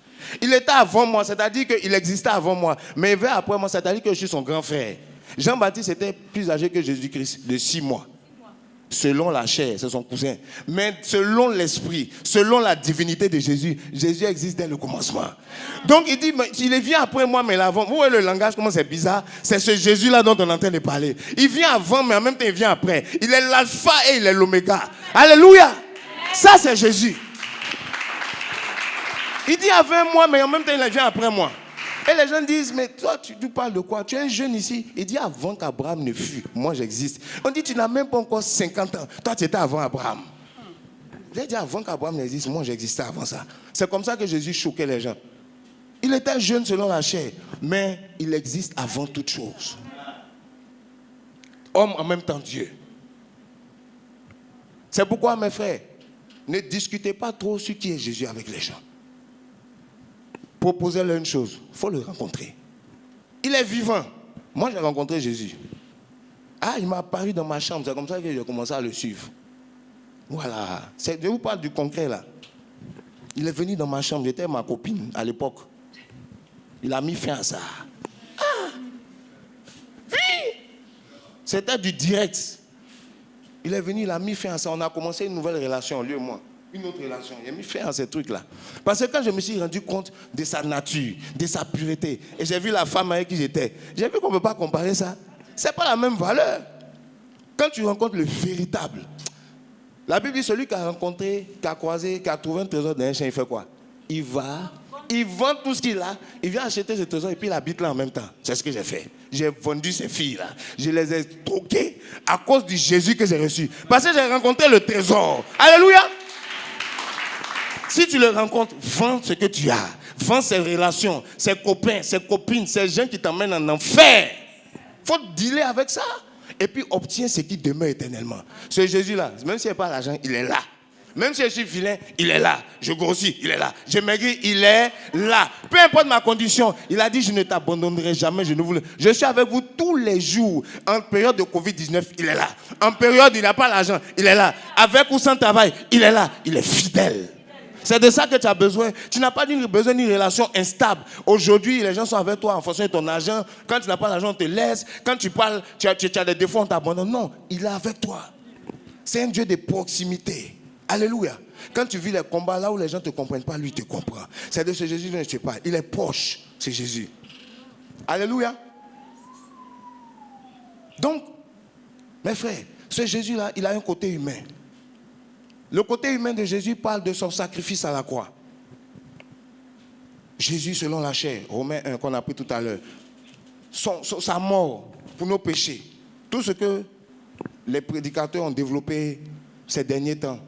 Il était avant moi, c'est-à-dire qu'il existait avant moi, mais il vient après moi, c'est-à-dire que je suis son grand frère. Jean-Baptiste était plus âgé que Jésus-Christ de 6 mois. Selon la chair, c'est son cousin. Mais selon l'esprit, selon la divinité de Jésus, Jésus existe dès le commencement. Donc il dit, il vient après moi, mais avant. Vous voyez le langage, comment c'est bizarre? C'est ce Jésus-là dont on est en train de parler. Il vient avant, mais en même temps, il vient après. Il est l'alpha et il est l'oméga. Alléluia! Ça, c'est Jésus. Il dit avant moi, mais en même temps, il vient après moi. Et les gens disent, mais toi, tu parles de quoi? Tu es un jeune ici. Il dit, avant qu'Abraham ne fût, moi j'existe. On dit, tu n'as même pas encore 50 ans. Toi, tu étais avant Abraham. J'ai dit, avant qu'Abraham n'existe, moi j'existais avant ça. C'est comme ça que Jésus choquait les gens. Il était jeune selon la chair, mais il existe avant toute chose. Homme en même temps Dieu. C'est pourquoi, mes frères, ne discutez pas trop sur qui est Jésus avec les gens. Proposez-leur une chose, il faut le rencontrer. Il est vivant. Moi, j'ai rencontré Jésus. Ah, il m'a apparu dans ma chambre. C'est comme ça que j'ai commencé à le suivre. Voilà. Je vous parle du concret, là. Il est venu dans ma chambre. J'étais ma copine à l'époque. Il a mis fin à ça. Ah! Oui! C'était du direct. Il est venu, il a mis fin à ça. On a commencé une nouvelle relation, lui et moi. Une autre relation. Il a mis fin à ces trucs-là. Parce que quand je me suis rendu compte de sa nature, de sa pureté, et j'ai vu la femme avec qui j'étais, j'ai vu qu'on ne peut pas comparer ça. Ce n'est pas la même valeur. Quand tu rencontres le véritable, la Bible dit celui qui a rencontré, qui a croisé, qui a trouvé un trésor d'un chien, il fait quoi? Il va, il vend tout ce qu'il a, il vient acheter ce trésor et puis il habite là en même temps. C'est ce que j'ai fait. J'ai vendu ces filles-là. Je les ai troquées à cause du Jésus que j'ai reçu. Parce que j'ai rencontré le trésor. Alléluia! Si tu le rencontres, vends ce que tu as. Vends ses relations, ses copains, ses copines, ces gens qui t'emmènent en enfer. Il faut dealer avec ça. Et puis obtiens ce qui demeure éternellement. Ce Jésus-là, même s'il n'y a pas l'argent, il est là. Même si je suis vilain, il est là. Je grossis, il est là. Je maigris, il est là. Peu importe ma condition, il a dit, je ne t'abandonnerai jamais, je ne vous... Je suis avec vous tous les jours. En période de Covid-19, il est là. En période où il n'a pas l'argent, il est là. Avec ou sans travail, il est là. Il est fidèle. C'est de ça que tu as besoin. Tu n'as pas besoin d'une relation instable. Aujourd'hui, les gens sont avec toi en fonction de ton argent. Quand tu n'as pas l'argent, on te laisse. Quand tu parles, tu as des défauts, on t'abandonne. Non, il est avec toi. C'est un Dieu de proximité. Alléluia. Quand tu vis les combats là où les gens ne te comprennent pas, lui te comprend. C'est de ce Jésus dont je te parle. Il est proche, c'est Jésus. Alléluia. Donc, mes frères, ce Jésus-là, il a un côté humain. Le côté humain de Jésus parle de son sacrifice à la croix. Jésus selon la chair, Romains 1 qu'on a pris tout à l'heure. Sa mort pour nos péchés. Tout ce que les prédicateurs ont développé ces derniers temps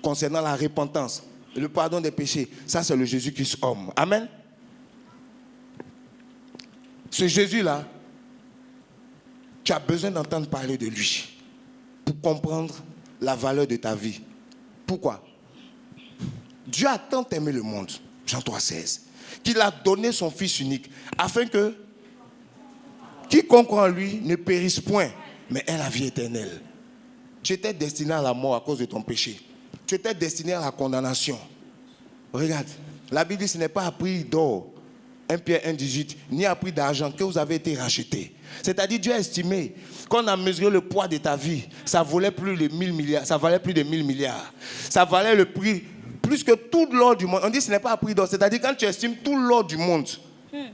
concernant la repentance, le pardon des péchés, ça c'est le Jésus-Christ homme. Amen. Ce Jésus-là, tu as besoin d'entendre parler de lui pour comprendre la valeur de ta vie. Pourquoi? Dieu a tant aimé le monde, Jean 3,16, qu'il a donné son Fils unique, afin que quiconque croit en lui ne périsse point, mais ait la vie éternelle. Tu étais destiné à la mort à cause de ton péché. Tu étais destiné à la condamnation. Regarde, la Bible dit ce n'est pas à prix d'or, 1 Pierre 1,18, ni à prix d'argent que vous avez été rachetés. C'est-à-dire Dieu a estimé qu'on a mesuré le poids de ta vie, ça valait plus de 1000 milliards, ça valait plus de 1000 milliards. Ça valait le prix plus que tout l'or du monde. On dit ce n'est pas à prix d'or, c'est-à-dire quand tu estimes tout l'or du monde,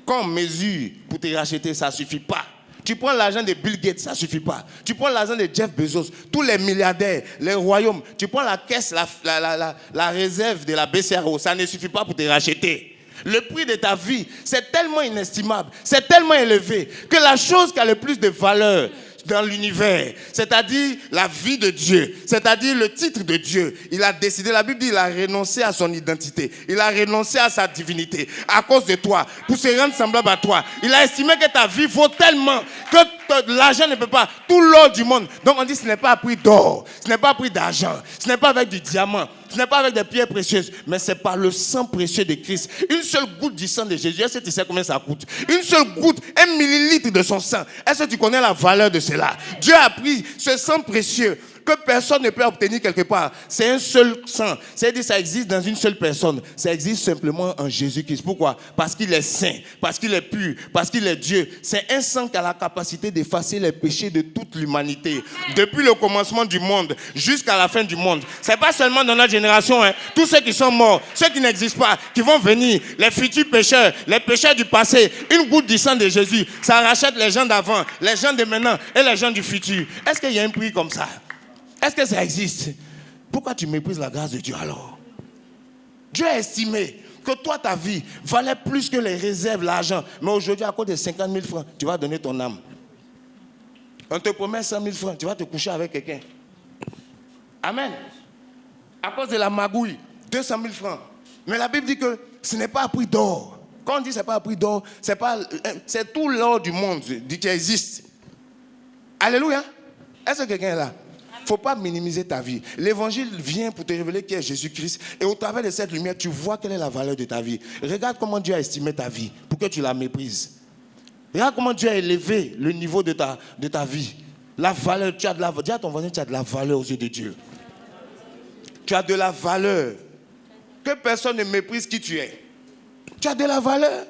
quand on mesure pour te racheter, ça ne suffit pas. Tu prends l'argent de Bill Gates, ça ne suffit pas. Tu prends l'argent de Jeff Bezos, tous les milliardaires, les royaumes. Tu prends la caisse, la réserve de la BCRO, ça ne suffit pas pour te racheter. Le prix de ta vie, c'est tellement inestimable, c'est tellement élevé que la chose qui a le plus de valeur dans l'univers, c'est-à-dire la vie de Dieu, c'est-à-dire le titre de Dieu, il a décidé, la Bible dit, il a renoncé à son identité, il a renoncé à sa divinité à cause de toi, pour se rendre semblable à toi. Il a estimé que ta vie vaut tellement que l'argent ne peut pas, tout l'or du monde. Donc on dit, ce n'est pas à prix d'or, ce n'est pas à prix d'argent, ce n'est pas avec du diamant, ce n'est pas avec des pierres précieuses, mais c'est par le sang précieux de Christ. Une seule goutte du sang de Jésus, est-ce que tu sais combien ça coûte? Une seule goutte, 1 millilitre de son sang. Est-ce que tu connais la valeur de cela? Dieu a pris ce sang précieux que personne ne peut obtenir quelque part. C'est un seul sang. C'est-à-dire que ça existe dans une seule personne. Ça existe simplement en Jésus-Christ. Pourquoi? Parce qu'il est saint, parce qu'il est pur, parce qu'il est Dieu. C'est un sang qui a la capacité d'effacer les péchés de toute l'humanité. Depuis le commencement du monde jusqu'à la fin du monde. Ce n'est pas seulement dans notre génération. Tous ceux qui sont morts, ceux qui n'existent pas, qui vont venir, les futurs pécheurs, les pécheurs du passé, une goutte du sang de Jésus, ça rachète les gens d'avant, les gens de maintenant et les gens du futur. Est-ce qu'il y a un prix comme ça? Est-ce que ça existe? Pourquoi tu méprises la grâce de Dieu alors? Dieu a estimé que toi, ta vie valait plus que les réserves, l'argent. Mais aujourd'hui, à cause de 50 000 francs, tu vas donner ton âme. On te promet 100 000 francs, tu vas te coucher avec quelqu'un. Amen. À cause de la magouille, 200 000 francs. Mais la Bible dit que ce n'est pas à prix d'or. Quand on dit que ce n'est pas à prix d'or, c'est tout l'or du monde qui existe. Alléluia. Est-ce que quelqu'un est là? Il ne faut pas minimiser ta vie. L'évangile vient pour te révéler qui est Jésus-Christ. Et au travers de cette lumière, tu vois quelle est la valeur de ta vie. Regarde comment Dieu a estimé ta vie pour que tu la méprises. Regarde comment Dieu a élevé le niveau de ta vie. La valeur, dis à ton voisin, tu as de la valeur aux yeux de Dieu. Tu as de la valeur. Que personne ne méprise qui tu es. Tu as de la valeur.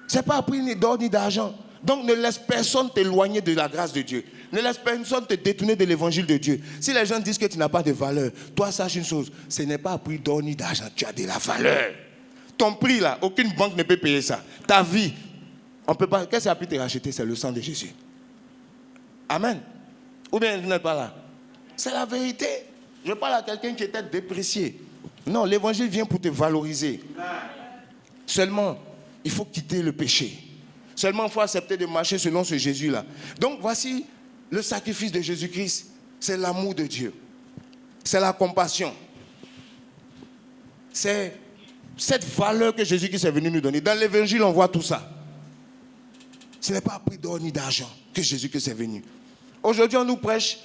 Ce n'est pas à prix ni d'or ni d'argent. Donc ne laisse personne t'éloigner de la grâce de Dieu. Ne laisse personne te détourner de l'évangile de Dieu. Si les gens disent que tu n'as pas de valeur, toi sache une chose, ce n'est pas à prix d'or ni d'argent, tu as de la valeur. Ton prix là, aucune banque ne peut payer ça. Ta vie, on peut pas. Qu'est-ce qui a pu te racheter? C'est le sang de Jésus. Amen. Ou bien vous n'êtes pas là? C'est la vérité. Je parle à quelqu'un qui était déprécié. Non, l'évangile vient pour te valoriser. Seulement, il faut quitter le péché. Seulement, il faut accepter de marcher selon ce Jésus-là. Donc, voici le sacrifice de Jésus-Christ. C'est l'amour de Dieu. C'est la compassion. C'est cette valeur que Jésus-Christ est venu nous donner. Dans l'évangile, on voit tout ça. Ce n'est pas à prix d'or ni d'argent que Jésus-Christ est venu. Aujourd'hui, on nous prêche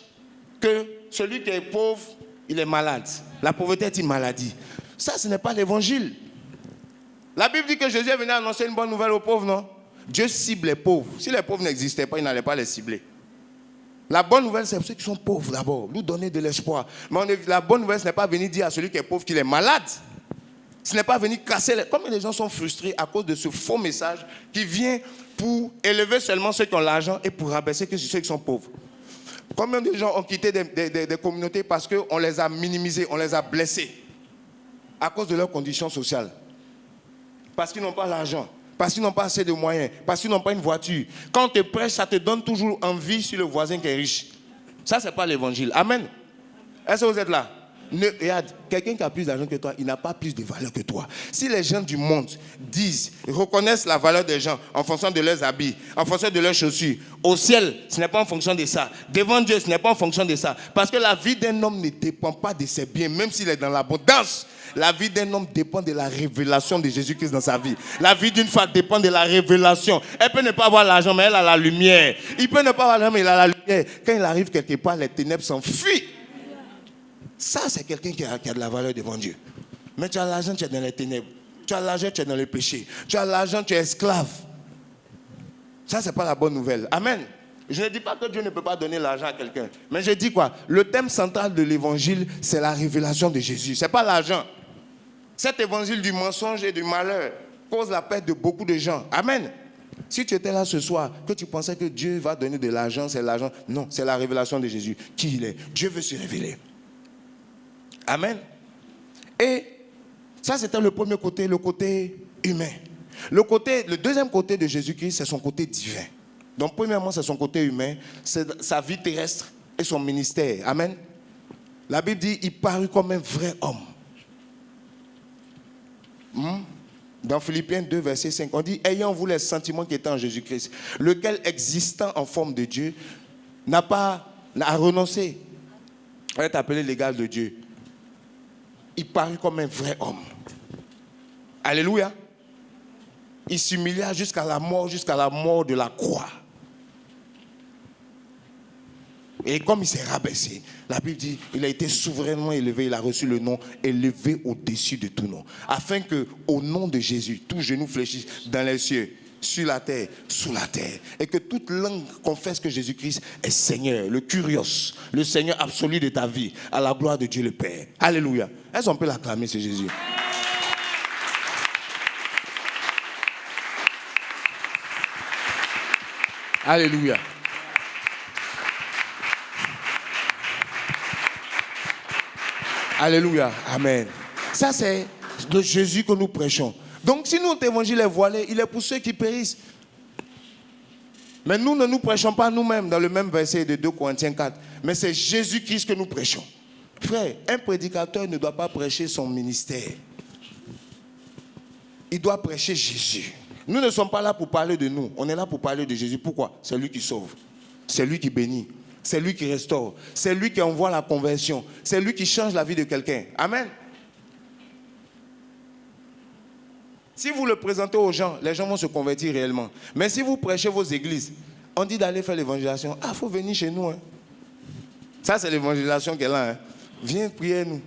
que celui qui est pauvre, il est malade. La pauvreté est une maladie. Ça, ce n'est pas l'évangile. La Bible dit que Jésus est venu annoncer une bonne nouvelle aux pauvres, non? Dieu cible les pauvres. Si les pauvres n'existaient pas, il n'allait pas les cibler. La bonne nouvelle, c'est pour ceux qui sont pauvres d'abord, nous donner de l'espoir. Mais la bonne nouvelle, ce n'est pas venir dire à celui qui est pauvre qu'il est malade. Ce n'est pas venir casser les... Comme les gens sont frustrés à cause de ce faux message qui vient pour élever seulement ceux qui ont l'argent et pour rabaisser que ceux qui sont pauvres. Combien de gens ont quitté des communautés parce qu'on les a minimisés, on les a blessés à cause de leurs conditions sociales? Parce qu'ils n'ont pas l'argent. Parce qu'ils n'ont pas assez de moyens, parce qu'ils n'ont pas une voiture. Quand on te prêche, ça te donne toujours envie sur le voisin qui est riche. Ça, ce n'est pas l'évangile. Amen. Est-ce que vous êtes là? Regarde, quelqu'un qui a plus d'argent que toi, il n'a pas plus de valeur que toi. Si les gens du monde reconnaissent la valeur des gens en fonction de leurs habits, en fonction de leurs chaussures, au ciel, ce n'est pas en fonction de ça. Devant Dieu, ce n'est pas en fonction de ça. Parce que la vie d'un homme ne dépend pas de ses biens, même s'il est dans l'abondance. La vie d'un homme dépend de la révélation de Jésus-Christ dans sa vie. La vie d'une femme dépend de la révélation. Elle peut ne pas avoir l'argent, mais elle a la lumière. Il peut ne pas avoir l'argent, mais il a la lumière. Quand il arrive quelque part, les ténèbres s'enfuient. Ça, c'est quelqu'un qui a de la valeur devant Dieu. Mais tu as l'argent, tu es dans les ténèbres. Tu as l'argent, tu es dans le péché. Tu as l'argent, tu es esclave. Ça, ce n'est pas la bonne nouvelle. Amen. Je ne dis pas que Dieu ne peut pas donner l'argent à quelqu'un. Mais je dis quoi? Le thème central de l'évangile, c'est la révélation de Jésus. Ce n'est pas l'argent. Cet évangile du mensonge et du malheur cause la perte de beaucoup de gens. Amen. Si tu étais là ce soir, que tu pensais que Dieu va donner de l'argent, c'est l'argent. Non, c'est la révélation de Jésus. Qui il est? Dieu veut se révéler. Amen. Et ça, c'était le premier côté, le côté humain. Le deuxième côté de Jésus-Christ, c'est son côté divin. Donc, premièrement, c'est son côté humain, c'est sa vie terrestre et son ministère. Amen. La Bible dit, il parut comme un vrai homme. Dans Philippiens 2, verset 5, on dit, ayant vous les sentiments qui étaient en Jésus-Christ, lequel existant en forme de Dieu, n'a renoncé à être appelé l'égal de Dieu. Il parut comme un vrai homme. Alléluia. Il s'humilia jusqu'à la mort de la croix. Et comme il s'est rabaissé, la Bible dit, il a été souverainement élevé, il a reçu le nom élevé au-dessus de tout nom. Afin que, au nom de Jésus, tout genou fléchisse dans les cieux, sur la terre, sous la terre. Et que toute langue confesse que Jésus-Christ est Seigneur, le Kyrios, le Seigneur absolu de ta vie, à la gloire de Dieu le Père. Alléluia. Est-ce qu'on peut l'acclamer, c'est Jésus? Alléluia. Alléluia. Amen. Ça, c'est le Jésus que nous prêchons. Donc, si notre évangile est voilé, il est pour ceux qui périssent. Mais nous ne nous prêchons pas nous-mêmes dans le même verset de 2 Corinthiens 4. Mais c'est Jésus-Christ que nous prêchons. Frère, un prédicateur ne doit pas prêcher son ministère. Il doit prêcher Jésus. Nous ne sommes pas là pour parler de nous. On est là pour parler de Jésus. Pourquoi? C'est lui qui sauve. C'est lui qui bénit. C'est lui qui restaure. C'est lui qui envoie la conversion. C'est lui qui change la vie de quelqu'un. Amen. Si vous le présentez aux gens, les gens vont se convertir réellement. Mais si vous prêchez vos églises, on dit d'aller faire l'évangélisation. Ah, il faut venir chez nous. Hein. Ça, c'est l'évangélisation qu'elle a. Hein. Viens prier nous.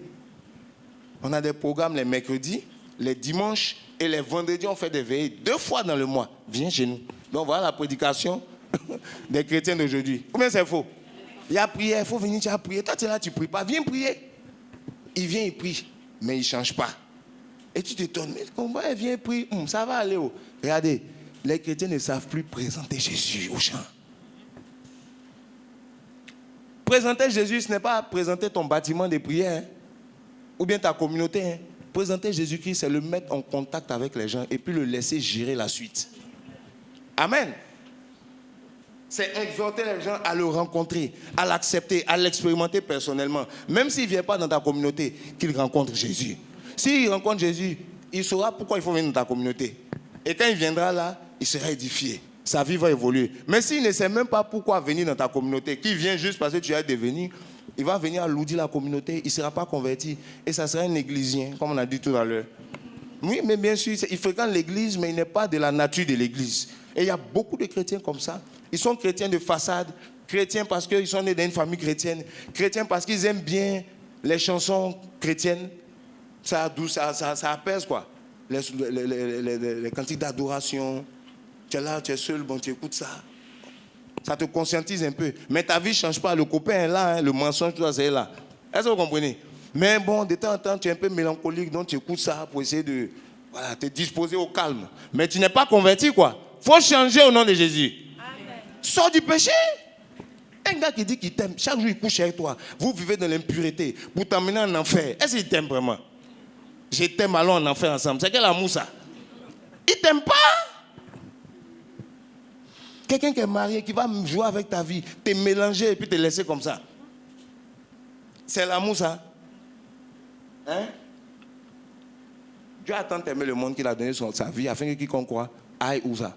On a des programmes les mercredis, les dimanches et les vendredis. On fait des veillées 2 fois dans le mois. Viens chez nous. Donc voilà la prédication des chrétiens d'aujourd'hui. Combien c'est faux? Il y a prière, il faut venir, tu as prié. Toi, tu es là, tu ne pries pas. Viens prier. Il vient, il prie, mais il ne change pas. Et tu t'étonnes, mais comment il vient prier? Ça va aller où? Regardez, les chrétiens ne savent plus présenter Jésus aux gens. Présenter Jésus, ce n'est pas présenter ton bâtiment de prière, hein, ou bien ta communauté. Hein. Présenter Jésus-Christ, c'est le mettre en contact avec les gens et puis le laisser gérer la suite. Amen. C'est exhorter les gens à le rencontrer, à l'accepter, à l'expérimenter personnellement. Même s'il ne vient pas dans ta communauté, qu'il rencontre Jésus. S'il rencontre Jésus, il saura pourquoi il faut venir dans ta communauté. Et quand il viendra là, il sera édifié. Sa vie va évoluer. Mais s'il ne sait même pas pourquoi venir dans ta communauté, qu'il vient juste parce que tu as devenu, il va venir alourdir la communauté, il ne sera pas converti. Et ça sera un églisien, comme on a dit tout à l'heure. Oui, mais bien sûr, il fréquente l'église, mais il n'est pas de la nature de l'église. Et il y a beaucoup de chrétiens comme ça. Ils sont chrétiens de façade, chrétiens parce qu'ils sont nés dans une famille chrétienne, chrétiens parce qu'ils aiment bien les chansons chrétiennes. Ça apaise quoi. Les cantiques d'adoration. Tu es là, tu es seul, bon, tu écoutes ça. Ça te conscientise un peu. Mais ta vie ne change pas. Le copain est là, hein, le mensonge, tout ça, c'est là. Est-ce que vous comprenez? Mais bon, de temps en temps, tu es un peu mélancolique, donc tu écoutes ça pour essayer de te disposer au calme. Mais tu n'es pas converti, quoi. Il faut changer au nom de Jésus. Amen. Sors du péché. Un gars qui dit qu'il t'aime, chaque jour il couche avec toi. Vous vivez dans l'impureté pour t'emmener en enfer. Est-ce qu'il t'aime vraiment? Je t'aime, allons en enfer ensemble. C'est quel amour ça? Il ne t'aime pas. Quelqu'un qui est marié, qui va jouer avec ta vie, te mélanger et puis te laisser comme ça. C'est l'amour ça? Hein? Dieu a tant aimé le monde qu'il a donné sa vie afin que quiconque croit aille où ça?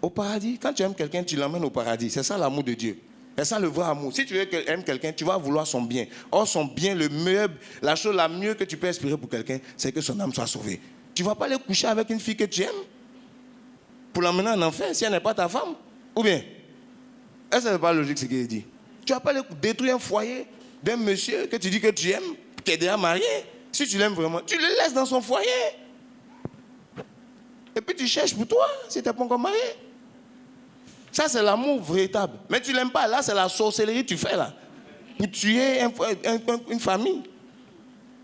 Au paradis. Quand tu aimes quelqu'un, tu l'emmènes au paradis. C'est ça l'amour de Dieu. C'est ça le vrai amour. Si tu aimes quelqu'un, tu vas vouloir son bien. Or, son bien, le meilleur, la chose la mieux que tu peux espérer pour quelqu'un, c'est que son âme soit sauvée. Tu ne vas pas aller coucher avec une fille que tu aimes pour l'emmener en enfer si elle n'est pas ta femme. Ou bien, est-ce que ce n'est pas logique ce qu'il dit? Tu ne vas pas aller détruire un foyer d'un monsieur que tu dis que tu aimes, qui est déjà marié. Si tu l'aimes vraiment, tu le laisses dans son foyer. Et puis tu cherches pour toi, si tu n'es pas encore marié. Ça, c'est l'amour véritable. Mais tu ne l'aimes pas. Là, c'est la sorcellerie que tu fais là. Pour tuer une famille.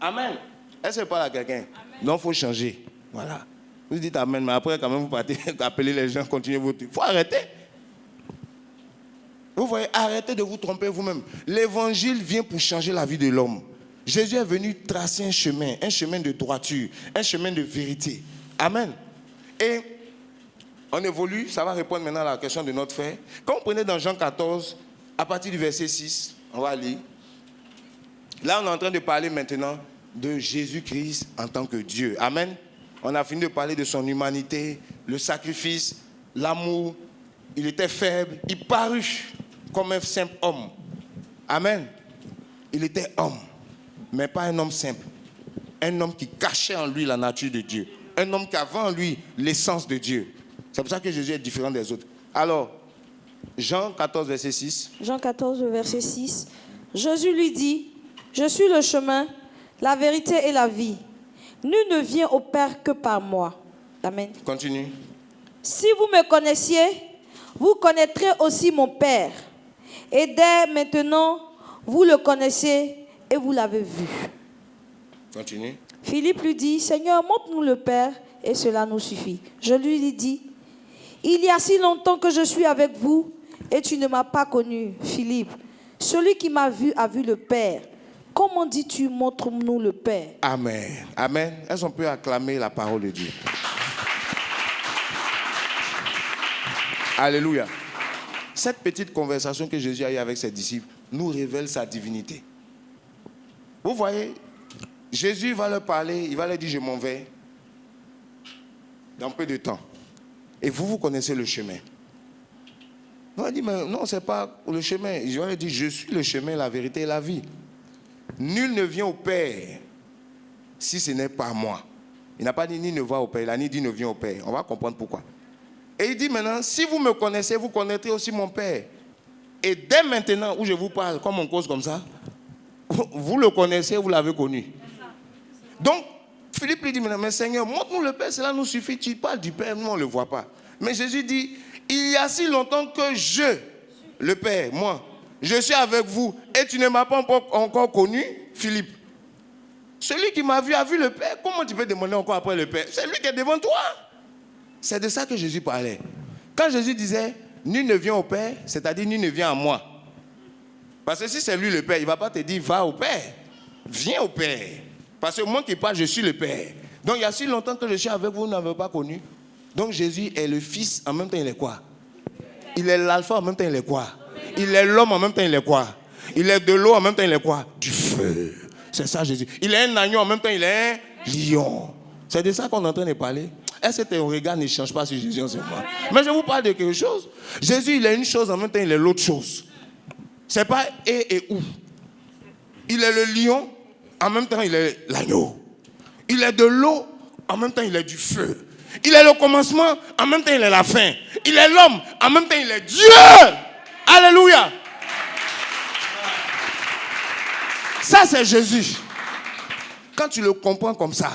Amen. Est-ce que c'est pas là quelqu'un? Donc, il faut changer. Voilà. Vous dites amen, mais après, quand même, vous partez appeler les gens, continuez votre truc. Il faut arrêter. Vous voyez, arrêtez de vous tromper vous-même. L'évangile vient pour changer la vie de l'homme. Jésus est venu tracer un chemin de droiture, un chemin de vérité. Amen. Et on évolue, ça va répondre maintenant à la question de notre frère. Quand vous prenez dans Jean 14, à partir du verset 6, on va lire. Là, on est en train de parler maintenant de Jésus-Christ en tant que Dieu. Amen. On a fini de parler de son humanité, le sacrifice, l'amour. Il était faible. Il parut comme un simple homme. Amen. Il était homme, mais pas un homme simple. Un homme qui cachait en lui la nature de Dieu. Un homme qui avait en lui l'essence de Dieu. C'est pour ça que Jésus est différent des autres. Alors, Jean 14, verset 6. Jean 14, verset 6. Jésus lui dit, je suis le chemin, la vérité et la vie. Nul ne vient au Père que par moi. Amen. Continue. Si vous me connaissiez, vous connaîtrez aussi mon Père. Et dès maintenant, vous le connaissez et vous l'avez vu. Continue. Philippe lui dit, Seigneur, montre-nous le Père et cela nous suffit. Je lui dis, il y a si longtemps que je suis avec vous et tu ne m'as pas connu, Philippe. Celui qui m'a vu a vu le Père. Comment dis-tu, montre-nous le Père? Amen. Amen. Est-ce qu'on peut acclamer la parole de Dieu? Alléluia. Cette petite conversation que Jésus a eue avec ses disciples nous révèle sa divinité. Vous voyez, Jésus va leur parler, il va leur dire, je m'en vais dans peu de temps. Et vous connaissez le chemin. Non, il dit, mais non, ce n'est pas le chemin. Je vais leur dire, je suis le chemin, la vérité et la vie. Nul ne vient au Père si ce n'est pas moi. Il n'a pas dit ni ne va au Père, il a ni dit ne vient au Père. On va comprendre pourquoi. Et il dit maintenant, si vous me connaissez, vous connaîtrez aussi mon Père. Et dès maintenant, où je vous parle, comme on cause comme ça, vous le connaissez, vous l'avez connu. Donc, Philippe lui dit maintenant, mais Seigneur, montre-nous le Père, cela nous suffit. Tu parles du Père, nous on ne le voit pas. Mais Jésus dit, il y a si longtemps que je, le Père, moi, je suis avec vous et tu ne m'as pas encore connu, Philippe. Celui qui m'a vu a vu le Père. Comment tu peux demander encore après le Père? C'est lui qui est devant toi. C'est de ça que Jésus parlait. Quand Jésus disait, nul ne vient au Père, c'est-à-dire nul ne vient à moi. Parce que si c'est lui le Père, il ne va pas te dire, va au Père. Viens au Père. Parce que moi qui parle, je suis le Père. Donc il y a si longtemps que je suis avec vous, vous n'avez pas connu. Donc Jésus est le Fils, en même temps il est quoi? Il est l'alpha, en même temps il est quoi? Il est l'homme, en même temps il est quoi? Il est de l'eau, en même temps il est quoi? Du feu. C'est ça Jésus. Il est un agneau, en même temps il est un lion. C'est de ça qu'on est en train de parler. Est-ce que ton regard ne change pas sur Jésus en ce moment? Mais je vous parle de quelque chose. Jésus, il est une chose, en même temps il est l'autre chose. C'est pas et où. Il est le lion, en même temps il est l'agneau. Il est de l'eau, en même temps il est du feu. Il est le commencement, en même temps il est la fin. Il est l'homme, en même temps il est Dieu. Alléluia. Ça c'est Jésus. Quand tu le comprends comme ça,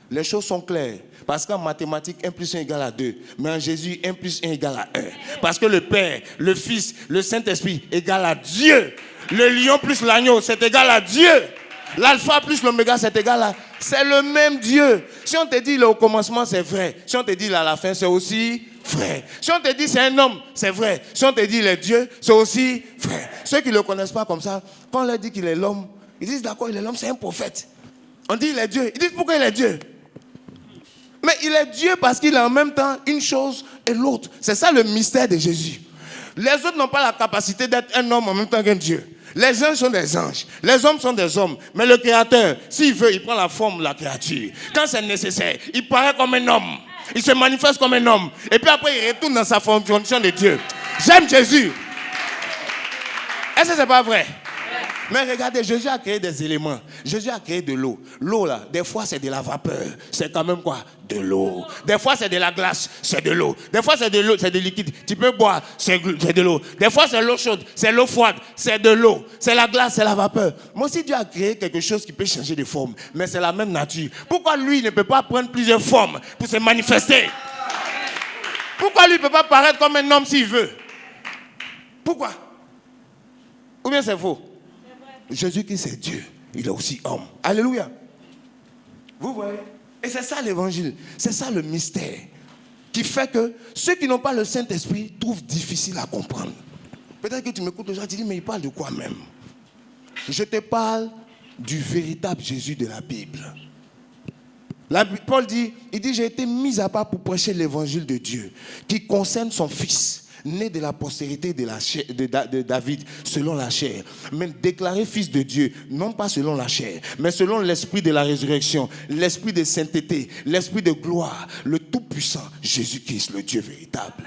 les choses sont claires. Parce qu'en mathématiques, 1 plus 1 égale à 2. Mais en Jésus, 1 plus 1 égale à 1. Parce que le Père, le Fils, le Saint-Esprit égale à Dieu. Le lion plus l'agneau, c'est égal à Dieu. L'alpha plus l'oméga, c'est égal à... C'est le même Dieu. Si on te dit il est au commencement, c'est vrai. Si on te dit il est à la fin, c'est aussi vrai. Si on te dit c'est un homme, c'est vrai. Si on te dit il est Dieu, c'est aussi vrai. Ceux qui ne le connaissent pas comme ça, quand on leur dit qu'il est l'homme, ils disent d'accord, il est l'homme, c'est un prophète. On dit il est Dieu. Ils disent pourquoi il est Dieu? Mais il est Dieu parce qu'il est en même temps une chose et l'autre. C'est ça le mystère de Jésus. Les autres n'ont pas la capacité d'être un homme en même temps qu'un Dieu. Les anges sont des anges, les hommes sont des hommes. Mais le Créateur, s'il veut, il prend la forme de la créature. Quand c'est nécessaire, il paraît comme un homme. Il se manifeste comme un homme. Et puis après, il retourne dans sa fonction de Dieu. J'aime Jésus. Est-ce que ce n'est pas vrai? Mais regardez, Jésus a créé des éléments. Jésus a créé de l'eau. L'eau là, des fois c'est de la vapeur. C'est quand même quoi? De l'eau. Des fois c'est de la glace. C'est de l'eau. Des fois c'est de l'eau, c'est de liquide. Tu peux boire, c'est de l'eau. Des fois c'est l'eau chaude, c'est l'eau froide, c'est de l'eau. C'est la glace, c'est la vapeur. Moi aussi Dieu a créé quelque chose qui peut changer de forme. Mais c'est la même nature. Pourquoi lui il ne peut pas prendre plusieurs formes pour se manifester? Pourquoi lui il ne peut pas paraître comme un homme s'il veut? Pourquoi? Ou bien c'est faux? Jésus-Christ c'est Dieu, il est aussi homme. Alléluia. Vous voyez? Et c'est ça l'évangile, c'est ça le mystère qui fait que ceux qui n'ont pas le Saint-Esprit trouvent difficile à comprendre. Peut-être que tu m'écoutes aujourd'hui, tu dis mais il parle de quoi même? Je te parle du véritable Jésus de la Bible. Paul dit, il dit j'ai été mis à part pour prêcher l'évangile de Dieu qui concerne son Fils. né de la postérité de David, selon la chair, mais déclaré fils de Dieu, non pas selon la chair, mais selon l'esprit de la résurrection, l'esprit de sainteté, l'esprit de gloire, le Tout-Puissant, Jésus-Christ, le Dieu véritable.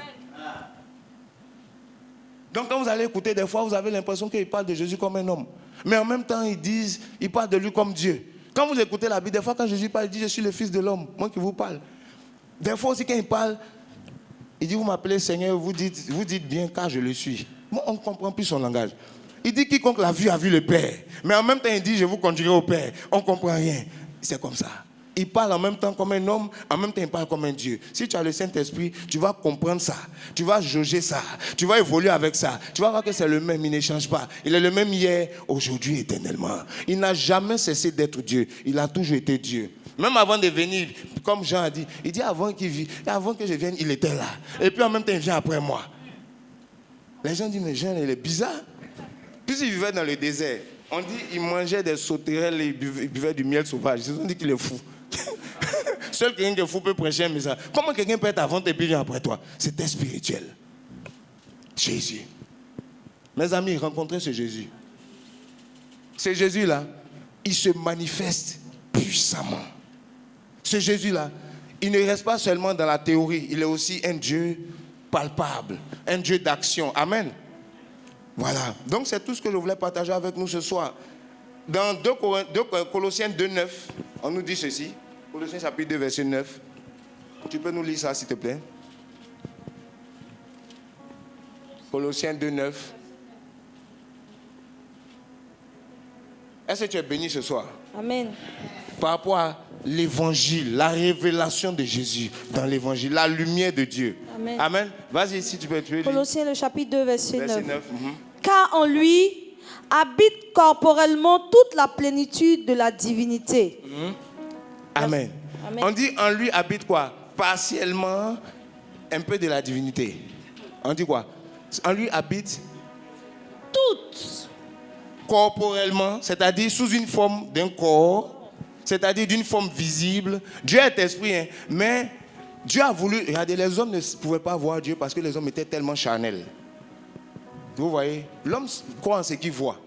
Donc quand vous allez écouter des fois, vous avez l'impression qu'il parle de Jésus comme un homme. Mais en même temps, ils parlent de lui comme Dieu. Quand vous écoutez la Bible, des fois quand Jésus parle, il dit, je suis le fils de l'homme, moi qui vous parle. Des fois aussi quand il parle, il dit, vous m'appelez Seigneur, vous dites bien car je le suis. Moi, on ne comprend plus son langage. Il dit, quiconque l'a vu a vu le Père. Mais en même temps, il dit, je vous conduirai au Père. On ne comprend rien. C'est comme ça. Il parle en même temps comme un homme, en même temps il parle comme un Dieu. Si tu as le Saint-Esprit, tu vas comprendre ça. Tu vas jauger ça. Tu vas évoluer avec ça. Tu vas voir que c'est le même, il ne change pas. Il est le même hier, aujourd'hui, éternellement. Il n'a jamais cessé d'être Dieu. Il a toujours été Dieu. Même avant de venir, comme Jean a dit, il dit avant que je vienne, il était là. Et puis en même temps, il vient après moi. Les gens disent, mais Jean, il est bizarre. Puisqu'il vivait dans le désert, on dit qu'il mangeait des sauterelles et il buvait du miel sauvage. Ils ont dit qu'il est fou. Seul quelqu'un qui est fou peut prêcher un message. Comment quelqu'un peut être avant et puis vient après toi? C'était spirituel. Jésus. Mes amis, rencontrez ce Jésus. Ce Jésus-là, il se manifeste puissamment. Ce Jésus-là, il ne reste pas seulement dans la théorie, il est aussi un Dieu palpable, un Dieu d'action. Amen. Voilà. Donc c'est tout ce que je voulais partager avec nous ce soir. Dans 2 Colossiens 2,9, on nous dit ceci. Colossiens chapitre 2, verset 9. Tu peux nous lire ça, s'il te plaît? Colossiens 2, 9. Est-ce que tu es béni ce soir? Amen. Par rapport à l'évangile, la révélation de Jésus dans l'évangile, la lumière de Dieu. Amen. Amen. Vas-y, si tu peux. Colossiens le chapitre 2, verset 9. 9. Car en lui habite corporellement toute la plénitude de la divinité. Amen. Amen. On dit en lui habite quoi? Partiellement un peu de la divinité. On dit quoi? En lui habite Toutes. Corporellement, c'est-à-dire sous une forme d'un corps, c'est-à-dire d'une forme visible. Dieu est esprit, hein, mais Dieu a voulu... Regardez, les hommes ne pouvaient pas voir Dieu parce que les hommes étaient tellement charnels. Vous voyez? L'homme croit en ce qu'il voit.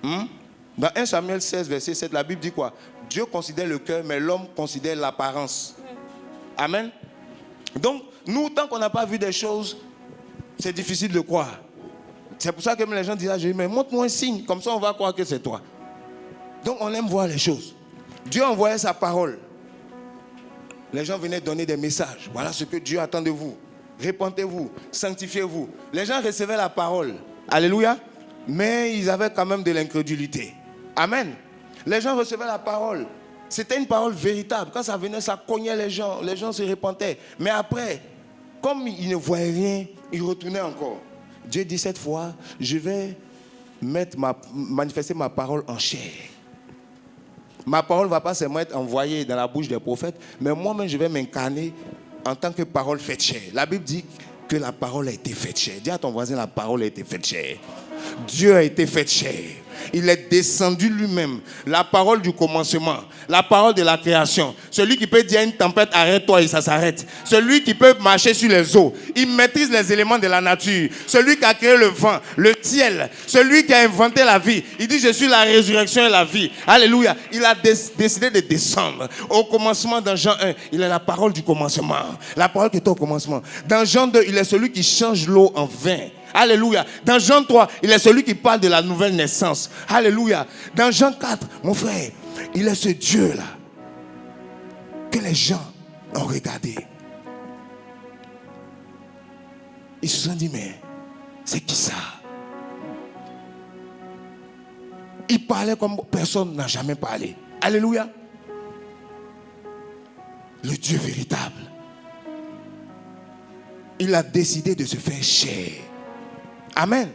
Dans 1 Samuel 16, verset 7, la Bible dit quoi? Dieu considère le cœur, mais l'homme considère l'apparence. Amen. Donc, nous, tant qu'on n'a pas vu des choses, c'est difficile de croire. C'est pour ça que les gens disent, mais montre-moi un signe, comme ça on va croire que c'est toi. Donc, on aime voir les choses. Dieu envoyait sa parole. Les gens venaient donner des messages. Voilà ce que Dieu attend de vous. Répentez-vous, sanctifiez-vous. Les gens recevaient la parole. Alléluia. Mais ils avaient quand même de l'incrédulité. Amen. Les gens recevaient la parole. C'était une parole véritable. Quand ça venait, ça cognait les gens. Les gens se repentaient. Mais après, comme ils ne voyaient rien, ils retournaient encore. Dieu dit cette fois, je vais manifester ma parole en chair. Ma parole ne va pas seulement être envoyée dans la bouche des prophètes, mais moi-même, je vais m'incarner en tant que parole faite chair. La Bible dit que la parole a été faite chair. Dis à ton voisin, la parole a été faite chair. Dieu a été fait chair. Il est descendu lui-même. La parole du commencement, la parole de la création. Celui qui peut dire à une tempête, arrête-toi et ça s'arrête. Celui qui peut marcher sur les eaux. Il maîtrise les éléments de la nature. Celui qui a créé le vent, le ciel. Celui qui a inventé la vie. Il dit, je suis la résurrection et la vie. Alléluia. Il a décidé de descendre. Au commencement, dans Jean 1, il est la parole du commencement. La parole qui était au commencement. Dans Jean 2, il est celui qui change l'eau en vin. Alléluia. Dans Jean 3, il est celui qui parle de la nouvelle naissance. Alléluia. Dans Jean 4, mon frère, il est ce Dieu-là que les gens ont regardé. Ils se sont dit, mais c'est qui ça? Il parlait comme personne n'a jamais parlé. Alléluia. Le Dieu véritable. Il a décidé de se faire chair. Amen.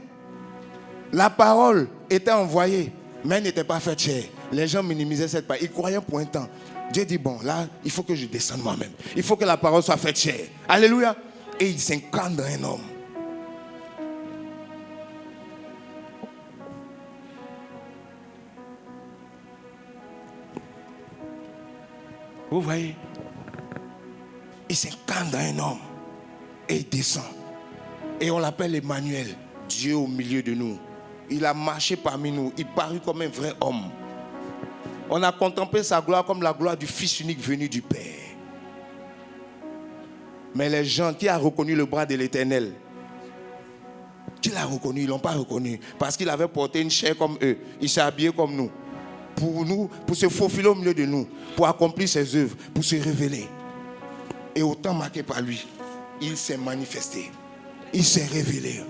La parole était envoyée, mais elle n'était pas faite chair. Les gens minimisaient cette parole. Ils croyaient pour un temps. Dieu dit, bon, là, il faut que je descende moi-même. Il faut que la parole soit faite chair. Alléluia. Et il s'incarne dans un homme. Vous voyez? Il s'incarne dans un homme. Et il descend. Et on l'appelle Emmanuel, Dieu au milieu de nous. Il a marché parmi nous, il parut comme un vrai homme. On a contemplé sa gloire comme la gloire du Fils unique venu du Père. Mais les gens qui ont reconnu le bras de l'Éternel, qui l'ont reconnu, ils ne l'ont pas reconnu. Parce qu'il avait porté une chair comme eux, il s'est habillé comme nous. Pour se faufiler au milieu de nous, pour accomplir ses œuvres, pour se révéler. Et autant marqué par lui, il s'est manifesté. Il s'est révélé.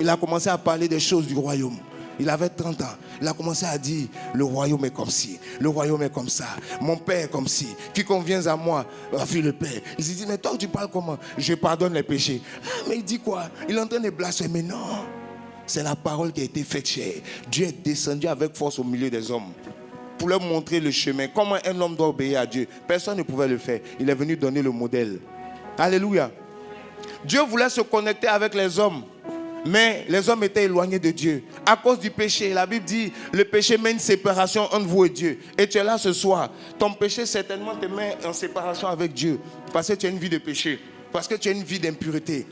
Il a commencé à parler des choses du royaume. Il avait 30 ans. Il a commencé à dire, le royaume est comme ci, le royaume est comme ça, mon Père est comme ci. Quiconque vient à moi, a vu le Père. Il s'est dit, mais toi tu parles comment? Je pardonne les péchés. Ah, mais il dit quoi? Il est en train de blasphémer. Non, c'est la parole qui a été faite chair. Dieu est descendu avec force au milieu des hommes pour leur montrer le chemin. Comment un homme doit obéir à Dieu. Personne ne pouvait le faire. Il est venu donner le modèle. Alléluia. Dieu voulait se connecter avec les hommes. Mais les hommes étaient éloignés de Dieu à cause du péché. La Bible dit, le péché met une séparation entre vous et Dieu. Et tu es là ce soir. Ton péché certainement te met en séparation avec Dieu. Parce que tu as une vie de péché. Parce que tu as une vie d'impureté.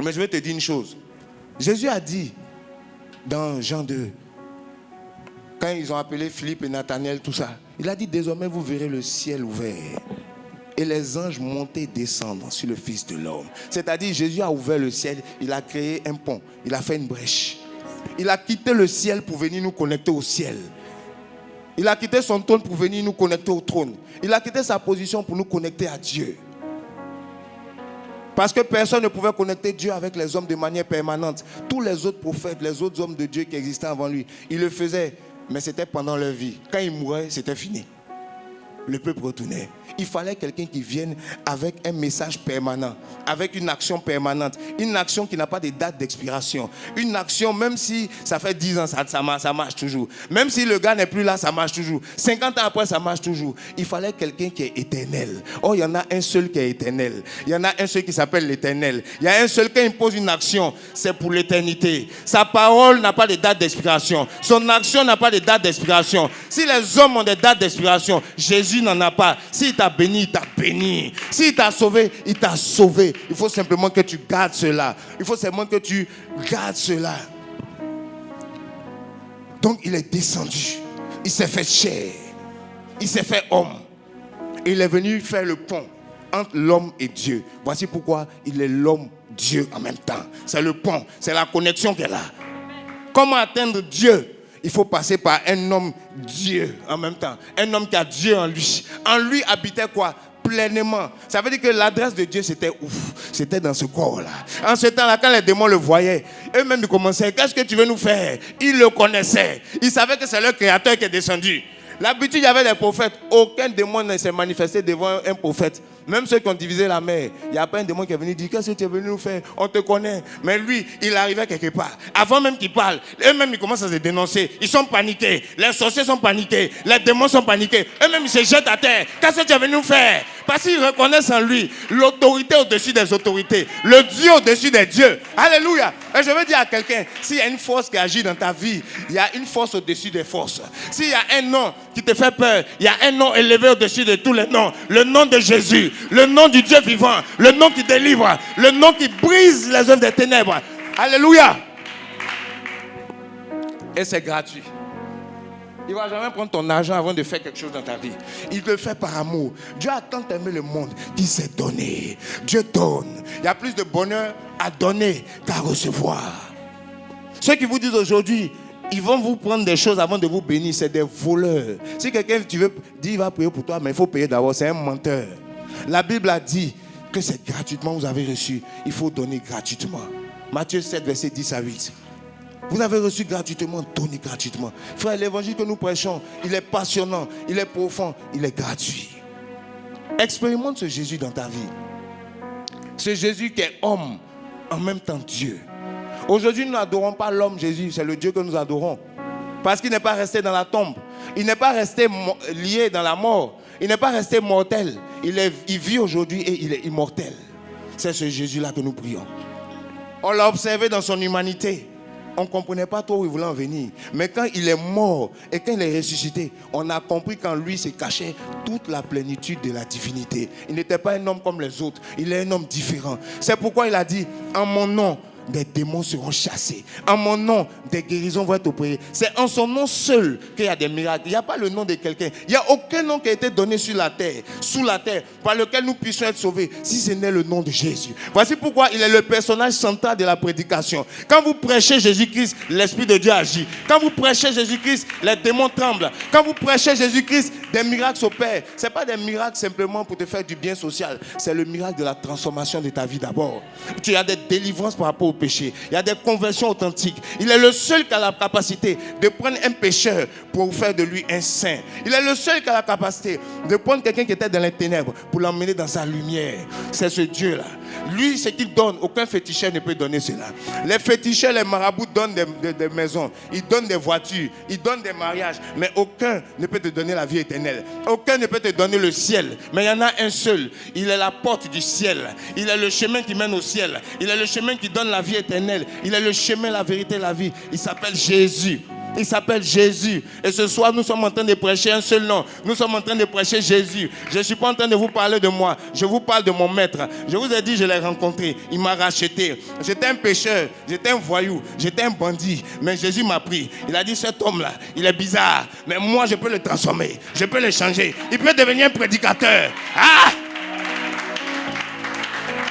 Mais je vais te dire une chose. Jésus a dit dans Jean 2, quand ils ont appelé Philippe et Nathanaël, tout ça, il a dit, désormais vous verrez le ciel ouvert. Et les anges monter et descendre sur le Fils de l'homme. C'est-à-dire, Jésus a ouvert le ciel, il a créé un pont, il a fait une brèche. Il a quitté le ciel pour venir nous connecter au ciel. Il a quitté son trône pour venir nous connecter au trône. Il a quitté sa position pour nous connecter à Dieu. Parce que personne ne pouvait connecter Dieu avec les hommes de manière permanente. Tous les autres prophètes, les autres hommes de Dieu qui existaient avant lui, ils le faisaient, mais c'était pendant leur vie. Quand ils mouraient, c'était fini. Le peuple retournait. Il fallait quelqu'un qui vienne avec un message permanent, avec une action permanente, une action qui n'a pas de date d'expiration. Une action, même si ça fait 10 ans, ça marche toujours. Même si le gars n'est plus là, ça marche toujours. 50 ans après, ça marche toujours. Il fallait quelqu'un qui est éternel. Oh, il y en a un seul qui est éternel. Il y en a un seul qui s'appelle l'Éternel. Il y a un seul qui impose une action, c'est pour l'éternité. Sa parole n'a pas de date d'expiration. Son action n'a pas de date d'expiration. Si les hommes ont des dates d'expiration, Jésus n'en a pas. S'il t'a béni, il t'a béni. S'il t'a sauvé, il t'a sauvé. Il faut simplement que tu gardes cela. Il faut simplement que tu gardes cela. Donc il est descendu. Il s'est fait chair. Il s'est fait homme. Et il est venu faire le pont entre l'homme et Dieu. Voici pourquoi il est l'homme Dieu en même temps. C'est le pont. C'est la connexion qu'elle a. Comment atteindre Dieu? Il faut passer par un homme Dieu en même temps. Un homme qui a Dieu en lui. En lui habitait quoi? Pleinement. Ça veut dire que l'adresse de Dieu, c'était ouf. C'était dans ce corps-là. En ce temps-là, quand les démons le voyaient, eux-mêmes ils commençaient, qu'est-ce que tu veux nous faire? Ils le connaissaient. Ils savaient que c'est leur créateur qui est descendu. L'habitude, il y avait des prophètes. Aucun démon ne s'est manifesté devant un prophète. Même ceux qui ont divisé la mer, il n'y a pas un démon qui est venu dire, qu'est-ce que tu es venu nous faire? On te connaît. Mais lui, il arrivait quelque part. Avant même qu'il parle, eux-mêmes, ils commencent à se dénoncer. Ils sont paniqués. Les sorciers sont paniqués. Les démons sont paniqués. Eux-mêmes, ils se jettent à terre. Qu'est-ce que tu es venu nous faire? Parce qu'ils reconnaissent en lui l'autorité au-dessus des autorités. Le Dieu au-dessus des dieux. Alléluia. Et je veux dire à quelqu'un, s'il y a une force qui agit dans ta vie, il y a une force au-dessus des forces. S'il y a un nom qui te fait peur, il y a un nom élevé au-dessus de tous les noms. Le nom de Jésus. Le nom du Dieu vivant. Le nom qui délivre. Le nom qui brise les œuvres des ténèbres. Alléluia. Et c'est gratuit. Il ne va jamais prendre ton argent avant de faire quelque chose dans ta vie. Il le fait par amour. Dieu a tant aimé le monde qu'il s'est donné. Dieu donne. Il y a plus de bonheur à donner qu'à recevoir. Ceux qui vous disent aujourd'hui, ils vont vous prendre des choses avant de vous bénir, c'est des voleurs. Si quelqu'un tu veux dire il va prier pour toi, mais il faut payer d'abord, c'est un menteur. La Bible a dit que c'est gratuitement vous avez reçu. Il faut donner gratuitement. Matthieu 7, verset 10 à 8. Vous avez reçu gratuitement, donnez gratuitement. Frère, l'évangile que nous prêchons, il est passionnant, il est profond, il est gratuit. Expérimente ce Jésus dans ta vie. Ce Jésus qui est homme, en même temps Dieu. Aujourd'hui, nous n'adorons pas l'homme Jésus, c'est le Dieu que nous adorons. Parce qu'il n'est pas resté dans la tombe. Il n'est pas resté lié dans la mort. Il n'est pas resté mortel. Il vit aujourd'hui et il est immortel. C'est ce Jésus-là que nous prions. On l'a observé dans son humanité. on ne comprenait pas trop où il voulait en venir. Mais quand il est mort et quand il est ressuscité, on a compris qu'en lui se cachait toute la plénitude de la divinité. Il n'était pas un homme comme les autres, il est un homme différent. C'est pourquoi il a dit, en mon nom, des démons seront chassés. En mon nom, des guérisons vont être opérées. C'est en son nom seul qu'il y a des miracles. Il n'y a pas le nom de quelqu'un. Il n'y a aucun nom qui a été donné sur la terre, sous la terre, par lequel nous puissions être sauvés, si ce n'est le nom de Jésus. Voici pourquoi il est le personnage central de la prédication. Quand vous prêchez Jésus-Christ, l'Esprit de Dieu agit. Quand vous prêchez Jésus-Christ, les démons tremblent. Quand vous prêchez Jésus-Christ, des miracles s'opèrent. Ce n'est pas des miracles simplement pour te faire du bien social. C'est le miracle de la transformation de ta vie d'abord. Tu as des délivrances par rapport au péché. Il y a des conversions authentiques. Il est le seul qui a la capacité de prendre un pécheur pour faire de lui un saint. Il est le seul qui a la capacité de prendre quelqu'un qui était dans les ténèbres pour l'emmener dans sa lumière. C'est ce Dieu-là. Lui, ce qu'il donne, aucun féticheur ne peut donner cela. Les féticheurs, les marabouts donnent des maisons, ils donnent des voitures, ils donnent des mariages, mais aucun ne peut te donner la vie éternelle. Aucun ne peut te donner le ciel, mais il y en a un seul. Il est la porte du ciel. Il est le chemin qui mène au ciel. Il est le chemin qui donne la vie éternelle. Il est le chemin, la vérité, la vie. Il s'appelle Jésus. Il s'appelle Jésus. Et ce soir, nous sommes en train de prêcher un seul nom. Nous sommes en train de prêcher Jésus. Je ne suis pas en train de vous parler de moi. Je vous parle de mon maître. Je vous ai dit, je l'ai rencontré. Il m'a racheté. J'étais un pécheur. J'étais un voyou. J'étais un bandit. Mais Jésus m'a pris. Il a dit, cet homme-là, il est bizarre. Mais moi, je peux le transformer. Je peux le changer. Il peut devenir un prédicateur. Ah!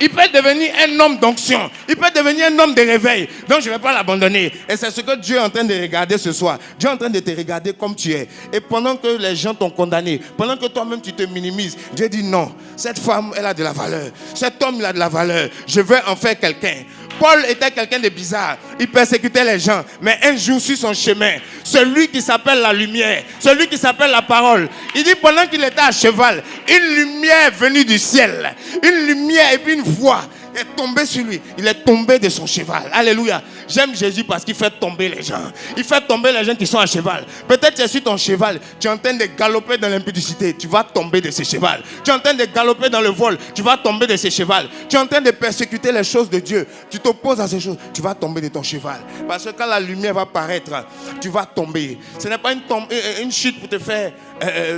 Il peut devenir un homme d'onction. Il peut devenir un homme de réveil. Donc je ne vais pas l'abandonner. Et c'est ce que Dieu est en train de regarder ce soir. Dieu est en train de te regarder comme tu es. Et pendant que les gens t'ont condamné, pendant que toi-même tu te minimises, Dieu dit non. Cette femme, elle a de la valeur. Cet homme, il a de la valeur. Je veux en faire quelqu'un. Paul était quelqu'un de bizarre. Il persécutait les gens. Mais un jour, sur son chemin, celui qui s'appelle la lumière, celui qui s'appelle la parole, il dit pendant qu'il était à cheval, une lumière venue du ciel, une lumière et puis une voix est tombée sur lui. Il est tombé de son cheval. Alléluia. J'aime Jésus parce qu'il fait tomber les gens. Il fait tomber les gens qui sont à cheval. Peut-être tu es sur ton cheval, tu es en train de galoper dans l'impudicité, tu vas tomber de ce cheval. Tu es en train de galoper dans le vol, tu vas tomber de ce cheval. Tu es en train de persécuter les choses de Dieu, tu t'opposes à ces choses, tu vas tomber de ton cheval. Parce que quand la lumière va paraître, tu vas tomber. Ce n'est pas une chute pour te faire,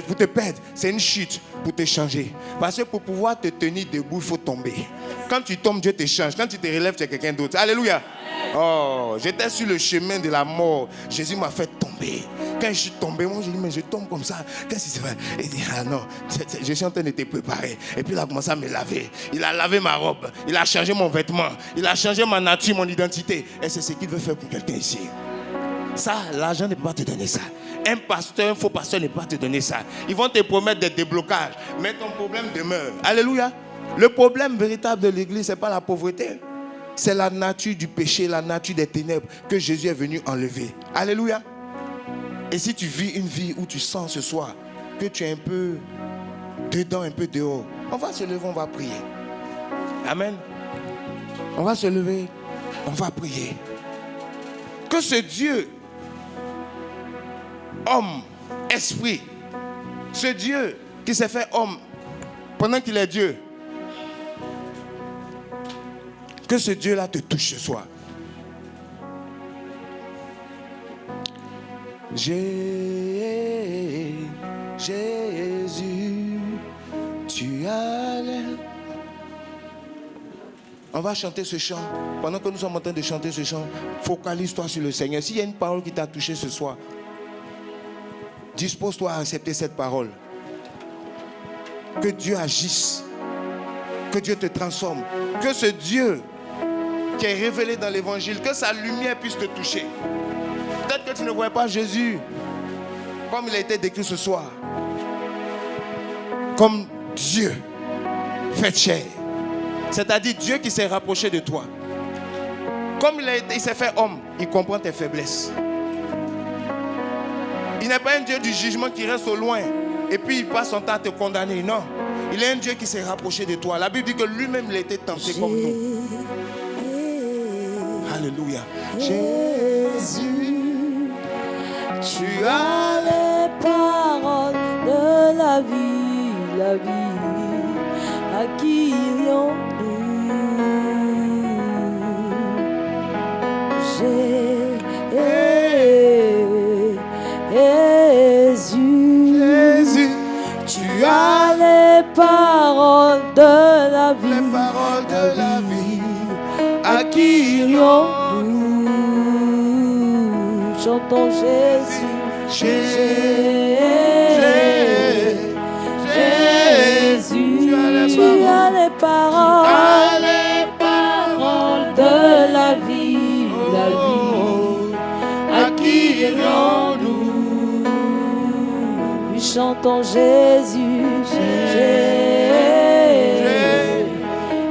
pour te perdre, c'est une chute pour te changer. Parce que pour pouvoir te tenir debout, il faut tomber. Quand tu tombes, Dieu te change. Quand tu te relèves, tu es quelqu'un d'autre. Alléluia. Oh, j'étais sur le chemin de la mort. Jésus m'a fait tomber. Quand je suis tombé, moi, je dis, mais je tombe comme ça. Qu'est-ce qui se fait? Il dit, ah non, je suis en train de te préparer. Et puis il a commencé à me laver. Il a lavé ma robe. Il a changé mon vêtement. Il a changé ma nature, mon identité. Et c'est ce qu'il veut faire pour quelqu'un ici. Ça, l'argent ne peut pas te donner ça. Un pasteur, un faux pasteur ne peut pas te donner ça. Ils vont te promettre des déblocages, mais ton problème demeure. Alléluia. Le problème véritable de l'église, ce n'est pas la pauvreté. C'est la nature du péché, la nature des ténèbres que Jésus est venu enlever. Alléluia. Et si tu vis une vie où tu sens ce soir que tu es un peu dedans, un peu dehors, on va se lever, on va prier. Amen. On va se lever, on va prier. Que ce Dieu, homme, esprit, ce Dieu qui s'est fait homme pendant qu'il est Dieu, que ce Dieu-là te touche ce soir. Jésus, tu as l'air. On va chanter ce chant. Pendant que nous sommes en train de chanter ce chant, focalise-toi sur le Seigneur. S'il y a une parole qui t'a touché ce soir, dispose-toi à accepter cette parole. Que Dieu agisse. Que Dieu te transforme. Que ce Dieu qui est révélé dans l'évangile, que sa lumière puisse te toucher. Peut-être que tu ne vois pas Jésus comme il a été décrit ce soir. Comme Dieu fait chair. C'est-à-dire Dieu qui s'est rapproché de toi. Comme il s'est fait homme, il comprend tes faiblesses. Il n'est pas un Dieu du jugement qui reste au loin et puis il passe son temps à te condamner. Non. Il est un Dieu qui s'est rapproché de toi. La Bible dit que lui-même il a été tenté comme nous. Alléluia. Jésus, tu as les paroles de la vie, à qui irions-nous? Jésus, Jésus, tu as les paroles de la vie. les paroles de la vie. À qui Irions-nous? Chantons Jésus. Jésus, tu as les paroles, de la vie, la vie. À qui irions-nous? Chantons Jésus,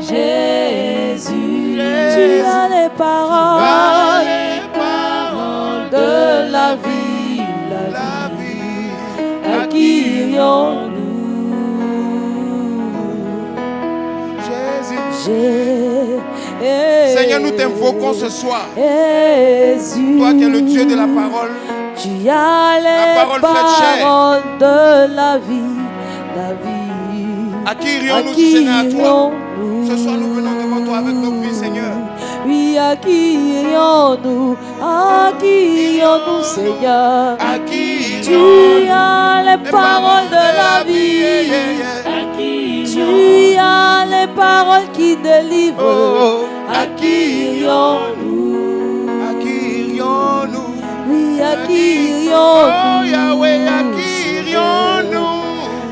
Jésus, tu as les paroles, de la vie, la vie. À qui irions-nous? Seigneur, nous t'invoquons ce soir. Jésus, Toi qui es le Dieu de la parole, tu as les parole faite chair. paroles de la vie, la vie. à qui irions-nous si ce n'est à toi? Ce soir, nous venons devant toi avec nos vies, Seigneur. Oui, à qui irions-nous? À qui irions-nous, Seigneur? À qui Tu irions-nous? as les paroles de la vie. Tu as les paroles qui délivrent. Oh, À qui irions-nous? à qui irions-nous? Oui, à qui Oh irions-nous? Yahweh, à qui irions-nous?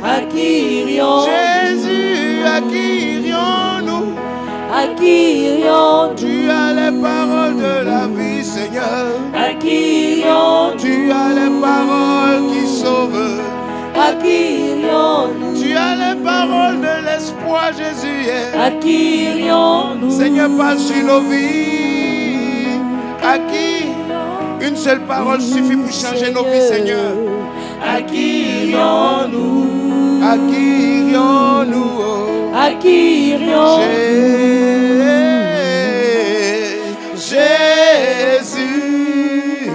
À qui irions-nous? Jésus, à qui irions-nous? À qui irions-nous? Tu as les paroles de la vie, Seigneur. À qui irions-nous? Tu as les paroles qui sauvent. À qui irions-nous? Tu as les paroles de l'espoir, Jésus. À qui irions-nous? Seigneur, passe sur nos vies. À qui une seule parole suffit pour changer nos vies, Seigneur. À qui irions-nous? À qui irions-nous? À qui irions-nous? Jésus,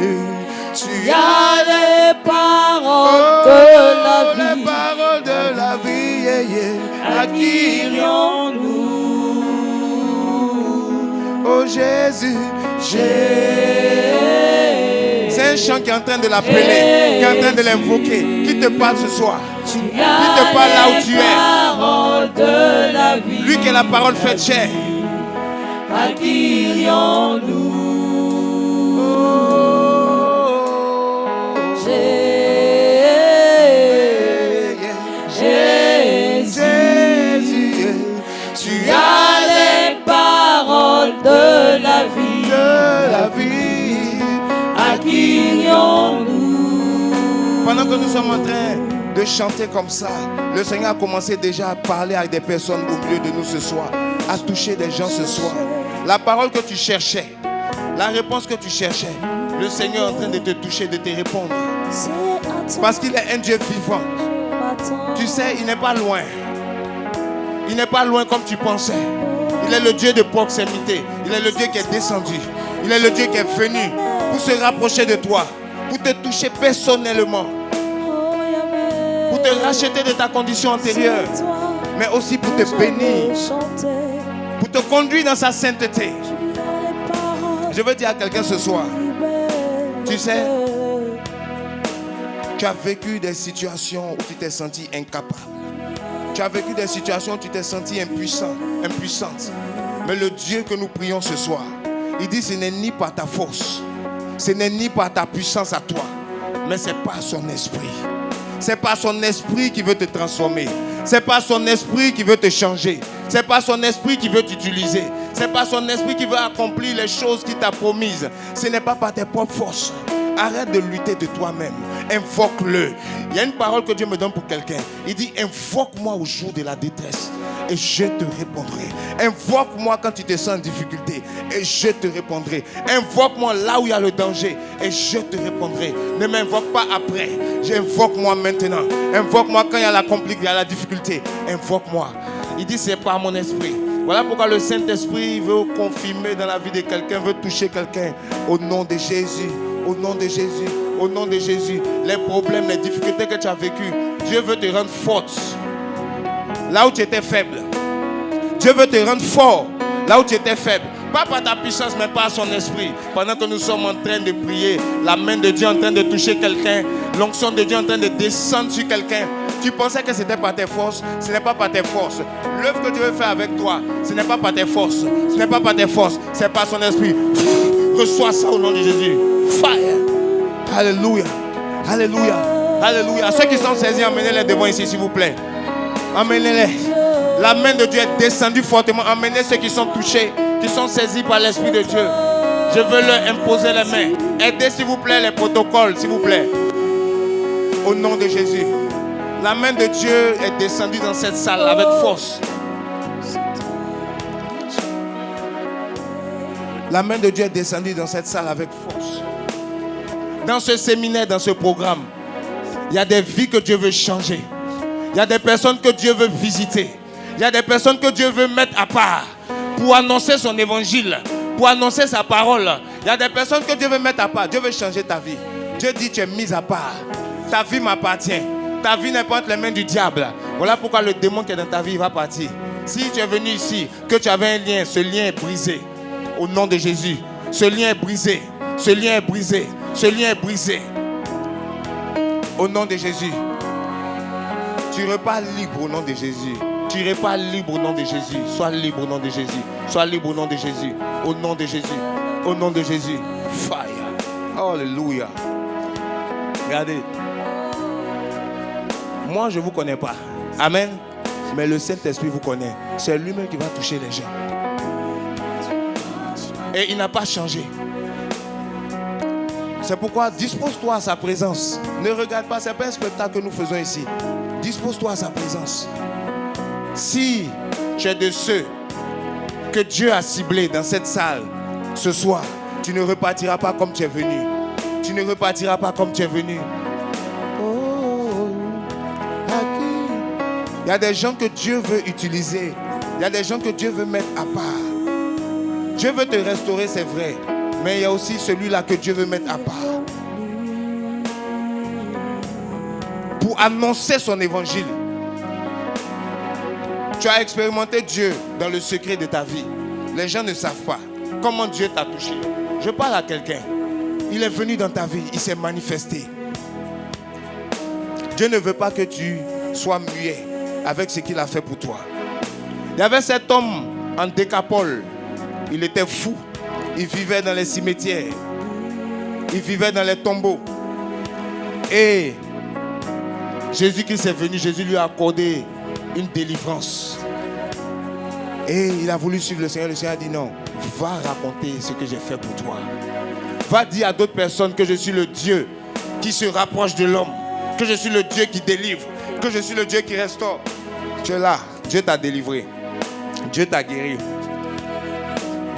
tu as les paroles oh, de la les vie. paroles de la vie. À qui irions-nous? Oh Jésus, c'est un chant qui est en train de l'appeler, qui est en train de l'invoquer, qui te parle ce soir. Tu te parle là où tu es. paroles de la vie. Lui qui est la parole faite chair. À qui irions-nous? Jésus, tu as les paroles de la vie. De la vie. À qui irions-nous? Pendant que nous sommes en train de chanter comme ça, le Seigneur a commencé déjà à parler avec des personnes au milieu de nous ce soir, à toucher des gens ce soir. La parole que tu cherchais, la réponse que tu cherchais, le Seigneur est en train de te toucher, de te répondre. Parce qu'il est un Dieu vivant. Tu sais, il n'est pas loin. Il n'est pas loin comme tu pensais. Il est le Dieu de proximité. Il est le Dieu qui est descendu. Il est le Dieu qui est venu pour se rapprocher de toi, pour te toucher personnellement, pour te racheter de ta condition antérieure, mais aussi pour te bénir, pour te conduire dans sa sainteté. Je veux dire à quelqu'un ce soir, tu sais, tu as vécu des situations où tu t'es senti incapable. Tu as vécu des situations où tu t'es senti impuissant, impuissante. Mais le Dieu que nous prions ce soir, il dit ce n'est ni par ta force, ce n'est ni par ta puissance à toi, mais c'est par son esprit. C'est par son esprit qui veut te transformer. C'est par son esprit qui veut te changer. C'est par son esprit qui veut t'utiliser. C'est par son esprit qui veut accomplir les choses qu'il t'a promises. Ce n'est pas par tes propres forces. Arrête de lutter de toi-même. Invoque-le. Il y a une parole que Dieu me donne pour quelqu'un. Il dit, invoque-moi au jour de la détresse et je te répondrai. Invoque-moi quand tu te sens en difficulté et je te répondrai. Invoque-moi là où il y a le danger et je te répondrai. Ne m'invoque pas après. Invoque-moi maintenant. Invoque-moi quand il y a la complication, il y a la difficulté. Invoque-moi. Il dit, c'est par mon esprit. Voilà pourquoi le Saint-Esprit veut confirmer dans la vie de quelqu'un, veut toucher quelqu'un au nom de Jésus. Au nom de Jésus, au nom de Jésus, les problèmes, les difficultés que tu as vécues, Dieu veut te rendre forte là où tu étais faible. Dieu veut te rendre fort là où tu étais faible. Pas par ta puissance, mais par son esprit. Pendant que nous sommes en train de prier, la main de Dieu est en train de toucher quelqu'un. L'onction de Dieu est en train de descendre sur quelqu'un. Tu pensais que c'était par tes forces. Ce n'est pas par tes forces. L'œuvre que Dieu veut faire avec toi, ce n'est pas par tes forces. Ce n'est pas par tes forces. C'est par son esprit. Reçois ça au nom de Jésus. Fire. Alléluia. Alléluia. Alléluia. Ceux qui sont saisis, emmenez-les devant ici, s'il vous plaît. Emmenez-les. La main de Dieu est descendue fortement. Emmenez ceux qui sont touchés, qui sont saisis par l'Esprit de Dieu. Je veux leur imposer les mains. Aidez, s'il vous plaît, les protocoles, s'il vous plaît. Au nom de Jésus. La main de Dieu est descendue dans cette salle avec force. La main de Dieu est descendue dans cette salle avec force. Dans ce séminaire, dans ce programme, il y a des vies que Dieu veut changer. Il y a des personnes que Dieu veut visiter. Il y a des personnes que Dieu veut mettre à part pour annoncer son évangile, pour annoncer sa parole. Il y a des personnes que Dieu veut mettre à part. Dieu veut changer ta vie. Dieu dit tu es mise à part. Ta vie m'appartient. Ta vie n'est pas entre les mains du diable. Voilà pourquoi le démon qui est dans ta vie va partir. Si tu es venu ici, que tu avais un lien, ce lien est brisé. Au nom de Jésus. Ce lien est brisé. Ce lien est brisé. Ce lien est brisé. Au nom de Jésus. Tu repars libre au nom de Jésus. Tu repars libre au nom de Jésus. Sois libre au nom de Jésus. Sois libre au nom de Jésus. Au nom de Jésus. Au nom de Jésus. Fire. Alléluia. Regardez. Moi, je ne vous connais pas. Amen. Mais le Saint-Esprit vous connaît. C'est lui-même qui va toucher les gens. Et il n'a pas changé. C'est pourquoi dispose-toi à sa présence. Ne regarde pas, ce n'est pas un spectacle que nous faisons ici. Dispose-toi à sa présence. Si tu es de ceux que Dieu a ciblés dans cette salle ce soir, tu ne repartiras pas comme tu es venu. Tu ne repartiras pas comme tu es venu. Il y a des gens que Dieu veut utiliser. Il y a des gens que Dieu veut mettre à part. Dieu veut te restaurer, c'est vrai. Mais il y a aussi celui-là que Dieu veut mettre à part. Pour annoncer son évangile. Tu as expérimenté Dieu dans le secret de ta vie. Les gens ne savent pas comment Dieu t'a touché. Je parle à quelqu'un. Il est venu dans ta vie, il s'est manifesté. Dieu ne veut pas que tu sois muet avec ce qu'il a fait pour toi. Il y avait cet homme en Décapole. Il était fou. Il vivait dans les cimetières. Il vivait dans les tombeaux. Et Jésus-Christ est venu. Jésus lui a accordé une délivrance. Et il a voulu suivre le Seigneur. Le Seigneur a dit non. Va raconter ce que j'ai fait pour toi. Va dire à d'autres personnes que je suis le Dieu qui se rapproche de l'homme. Que je suis le Dieu qui délivre. Que je suis le Dieu qui restaure. Tu es là. Dieu t'a délivré. Dieu t'a guéri.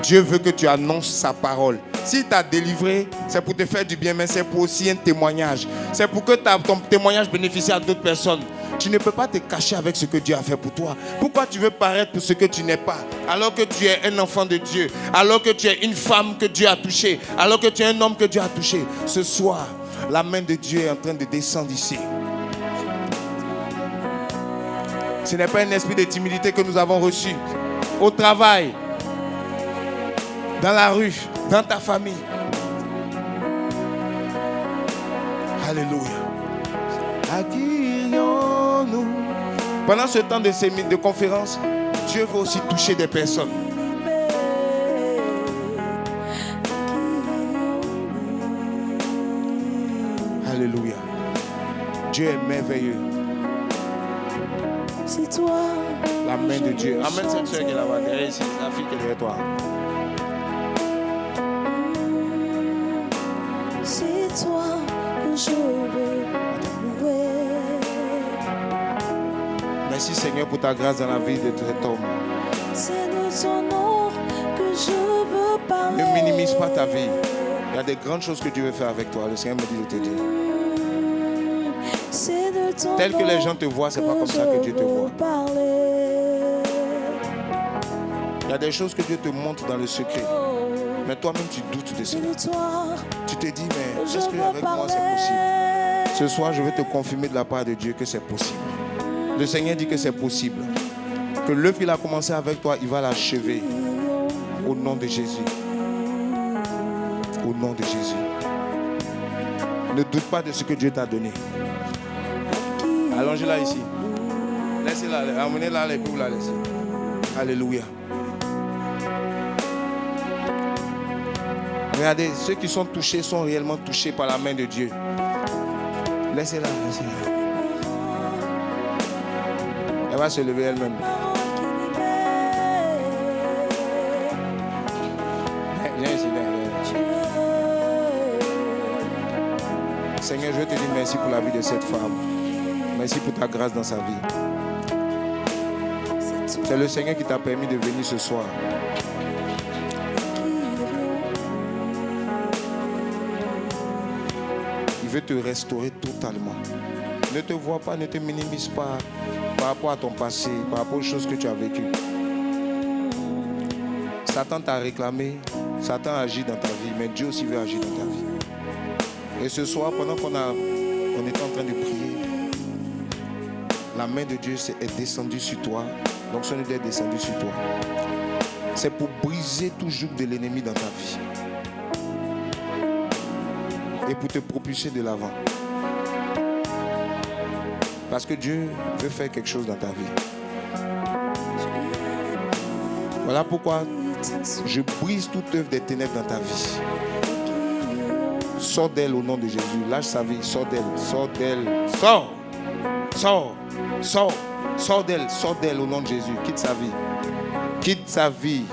Dieu veut que tu annonces sa parole. S'il t'a délivré, c'est pour te faire du bien, mais c'est pour aussi un témoignage. C'est pour que ton témoignage bénéficie à d'autres personnes. Tu ne peux pas te cacher avec ce que Dieu a fait pour toi. Pourquoi tu veux paraître pour ce que tu n'es pas? Alors que tu es un enfant de Dieu. Alors que tu es une femme que Dieu a touchée. Alors que tu es un homme que Dieu a touché. Ce soir, la main de Dieu est en train de descendre ici. Ce n'est pas un esprit de timidité que nous avons reçu. Au travail, dans la rue, dans ta famille. Alléluia. Accueillons-nous. Pendant ce temps de conférence, Dieu veut aussi toucher des personnes. Alléluia. Dieu est merveilleux. C'est toi. La main de Dieu. Amène cette soeur qui est là-bas derrière ici. La fille qui est derrière toi. C'est toi que je veux louer. Merci Seigneur pour ta grâce dans la vie de cet homme. C'est de ton nom que je veux parler. Ne minimise pas ta vie. Il y a des grandes choses que Dieu veut faire avec toi. Le Seigneur me dit de te dire. C'est de ton Tel que les gens te voient, c'est pas comme ça que Dieu te voit. Il y a des choses que Dieu te montre dans le secret. Mais toi-même, tu doutes de cela. Tu te dis, mais est-ce qu'avec moi, c'est possible? Ce soir, je vais te confirmer de la part de Dieu que c'est possible. Le Seigneur dit que c'est possible. Que l'œuvre qu'il a commencé avec toi, il va l'achever. Au nom de Jésus. Au nom de Jésus. Ne doute pas de ce que Dieu t'a donné. Allongez-la ici. Laissez-la, amenez-la et puis vous la laissez. Alléluia. Regardez, ceux qui sont touchés sont réellement touchés par la main de Dieu. Laissez-la, laissez-la. Elle va se lever elle-même. Viens ici, viens. Seigneur, je te dis merci pour la vie de cette femme. Merci pour ta grâce dans sa vie. C'est le Seigneur qui t'a permis de venir ce soir. Il veut te restaurer totalement. Ne te vois pas, ne te minimise pas par rapport à ton passé, par rapport aux choses que tu as vécues. Satan t'a réclamé, Satan agit dans ta vie, mais Dieu aussi veut agir dans ta vie. Et ce soir, pendant qu'on était en train de prier, la main de Dieu est descendue sur toi. Donc son idée est descendue sur toi. C'est pour briser tout joug de l'ennemi dans ta vie. Et pour te propulser de l'avant. Parce que Dieu veut faire quelque chose dans ta vie. Voilà pourquoi je brise toute œuvre des ténèbres dans ta vie. Sors d'elle au nom de Jésus. Lâche sa vie. Sors d'elle. Sors d'elle. Sors. Sors. Sors. Sors d'elle au nom de Jésus. Quitte sa vie. Quitte sa vie.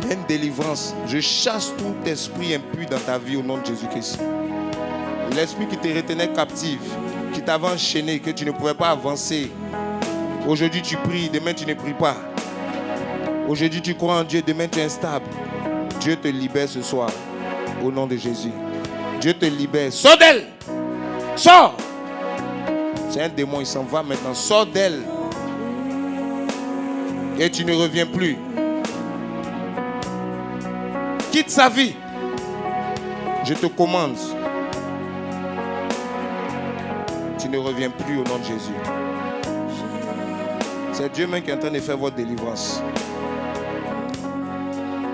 Il y a une délivrance. Je chasse tout esprit impur dans ta vie au nom de Jésus-Christ. L'esprit qui te retenait captif, qui t'avait enchaîné, que tu ne pouvais pas avancer. Aujourd'hui tu pries, demain tu ne pries pas. Aujourd'hui tu crois en Dieu, demain tu es instable. Dieu te libère ce soir au nom de Jésus. Dieu te libère. Sors d'elle. Sors. C'est un démon, il s'en va maintenant. Sors d'elle. Et tu ne reviens plus. Quitte sa vie. Je te commande. Tu ne reviens plus au nom de Jésus. C'est Dieu même qui est en train de faire votre délivrance.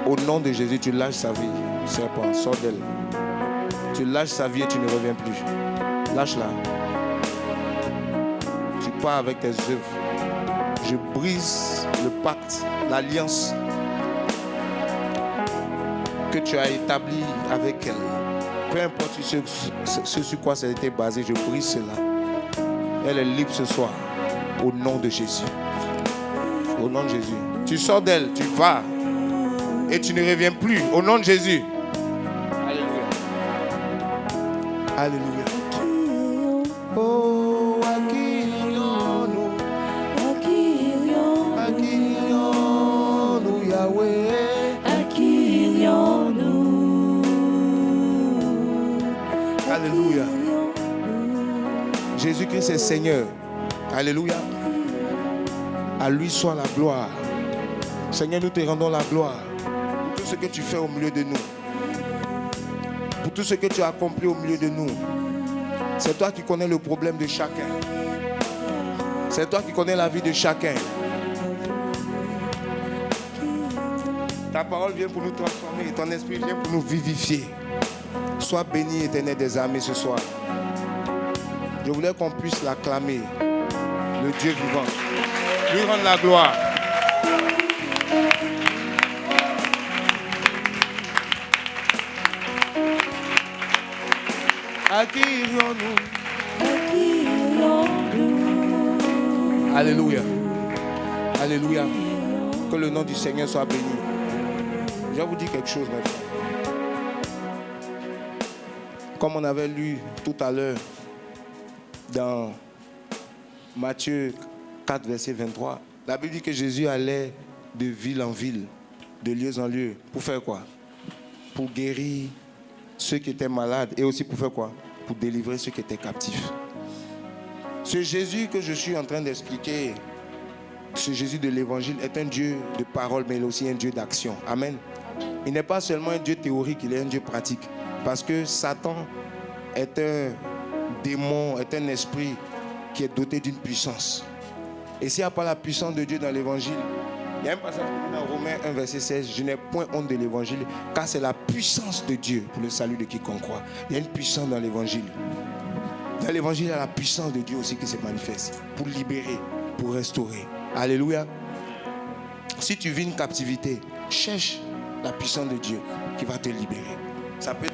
Au nom de Jésus, tu lâches sa vie. Serpent, sors d'elle. Tu lâches sa vie et tu ne reviens plus. Lâche-la. Tu pars avec tes œuvres. Je brise le pacte, l'alliance que tu as établie avec elle. Peu importe ce sur quoi ça a été basé, je brise cela. Elle est libre ce soir. Au nom de Jésus. Au nom de Jésus. Tu sors d'elle, tu vas. Et tu ne reviens plus. Au nom de Jésus. Alléluia. Alléluia. Oh, accueillons-nous. Accueillons-nous, Yahweh. Accueillons-nous. Alléluia. Jésus-Christ est Seigneur. Alléluia. À lui soit la gloire. Seigneur, nous te rendons la gloire pour tout ce que tu fais au milieu de nous. Pour tout ce que tu as accompli au milieu de nous. C'est toi qui connais le problème de chacun. C'est toi qui connais la vie de chacun. Ta parole vient pour nous transformer et ton esprit vient pour nous vivifier. Sois béni, Éternel des armées, ce soir. Je voulais qu'on puisse l'acclamer, le Dieu vivant. Lui rendre la gloire. Accueillons-nous. Accueillons-nous. Alléluia. Alléluia. Que le nom du Seigneur soit béni. Je vais vous dire quelque chose maintenant. Comme on avait lu tout à l'heure dans Matthieu 4, verset 23, la Bible dit que Jésus allait de ville en ville, de lieu en lieu. Pour faire quoi? Pour guérir ceux qui étaient malades et aussi pour faire quoi? Pour délivrer ceux qui étaient captifs. Ce Jésus que je suis en train d'expliquer, ce Jésus de l'évangile est un Dieu de parole, mais il est aussi un Dieu d'action. Amen. Il n'est pas seulement un Dieu théorique, il est un Dieu pratique. Parce que Satan est un démon, est un esprit qui est doté d'une puissance. Et s'il n'y a pas la puissance de Dieu dans l'évangile, Il y a un passage dans Romains 1, verset 16. Je n'ai point honte de l'évangile, car c'est la puissance de Dieu pour le salut de quiconque croit. Il y a une puissance dans l'évangile. Dans l'évangile, il y a la puissance de Dieu aussi qui se manifeste pour libérer, pour restaurer. Alléluia. Si tu vis une captivité, cherche la puissance de Dieu qui va te libérer. Ça peut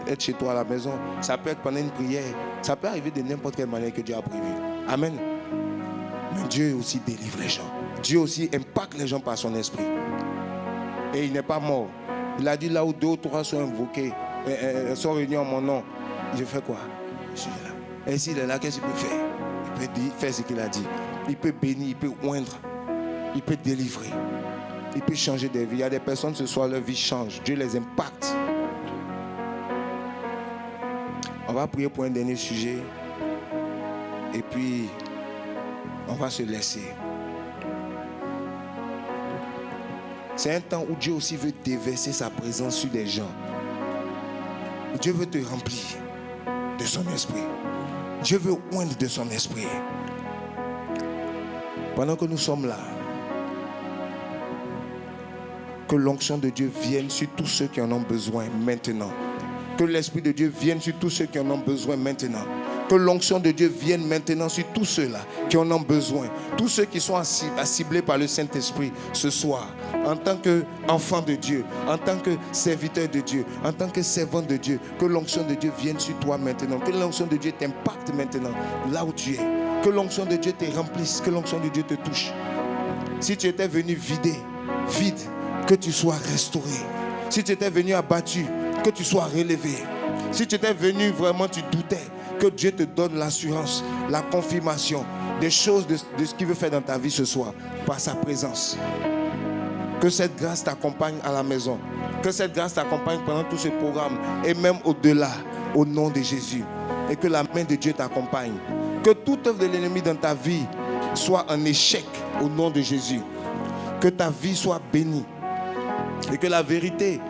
être chez toi à la maison, ça peut être pendant une prière, ça peut arriver de n'importe quelle manière que Dieu a prévu. Amen. Mais Dieu aussi délivre les gens. Dieu aussi impacte les gens par son esprit. Et il n'est pas mort. Il a dit là où 2 ou 3 sont invoqués, sont réunis en mon nom, je fais quoi? Je suis là. Et s'il est là, qu'est-ce qu'il peut faire? Il peut faire ce qu'il a dit. Il peut bénir, il peut oindre, il peut délivrer, il peut changer des vies. Il y a des personnes ce soir, leur vie change. Dieu les impacte. On va prier pour un dernier sujet. Et puis, on va se laisser. C'est un temps où Dieu aussi veut déverser sa présence sur des gens. Dieu veut te remplir de son esprit. Dieu veut oindre de son esprit. Pendant que nous sommes là, que l'onction de Dieu vienne sur tous ceux qui en ont besoin maintenant. Que l'Esprit de Dieu vienne sur tous ceux qui en ont besoin maintenant. Que l'onction de Dieu vienne maintenant sur tous ceux-là qui en ont besoin. Tous ceux qui sont ciblés par le Saint-Esprit ce soir. En tant qu'enfant de Dieu, en tant que serviteur de Dieu, en tant que servant de Dieu. Que l'onction de Dieu vienne sur toi maintenant. Que l'onction de Dieu t'impacte maintenant, là où tu es. Que l'onction de Dieu te remplisse. Que l'onction de Dieu te touche. Si tu étais venu vide, que tu sois restauré. Si tu étais venu abattu, que tu sois relevé. Si tu étais venu vraiment, tu doutais, que Dieu te donne l'assurance, la confirmation des choses de ce qu'il veut faire dans ta vie ce soir, par sa présence. Que cette grâce t'accompagne à la maison. Que cette grâce t'accompagne pendant tout ce programme et même au-delà, au nom de Jésus. Et que la main de Dieu t'accompagne. Que toute œuvre de l'ennemi dans ta vie soit un échec au nom de Jésus. Que ta vie soit bénie. Et que la vérité,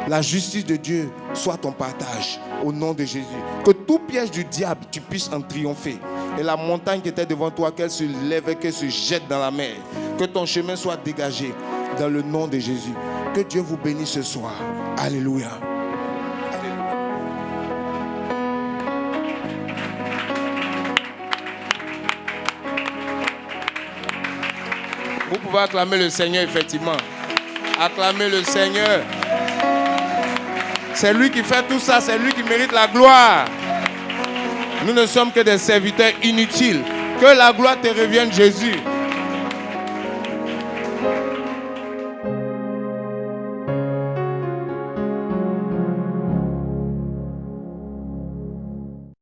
la justice de Dieu soit ton partage au nom de Jésus. Que tout piège du diable, tu puisses en triompher. Et la montagne qui était devant toi, qu'elle se lève et qu'elle se jette dans la mer. Que ton chemin soit dégagé dans le nom de Jésus. Que Dieu vous bénisse ce soir. Alléluia. Vous pouvez acclamer le Seigneur, effectivement. Acclamer le Seigneur. C'est lui qui fait tout ça, c'est lui qui mérite la gloire. Nous ne sommes que des serviteurs inutiles. Que la gloire te revienne, Jésus.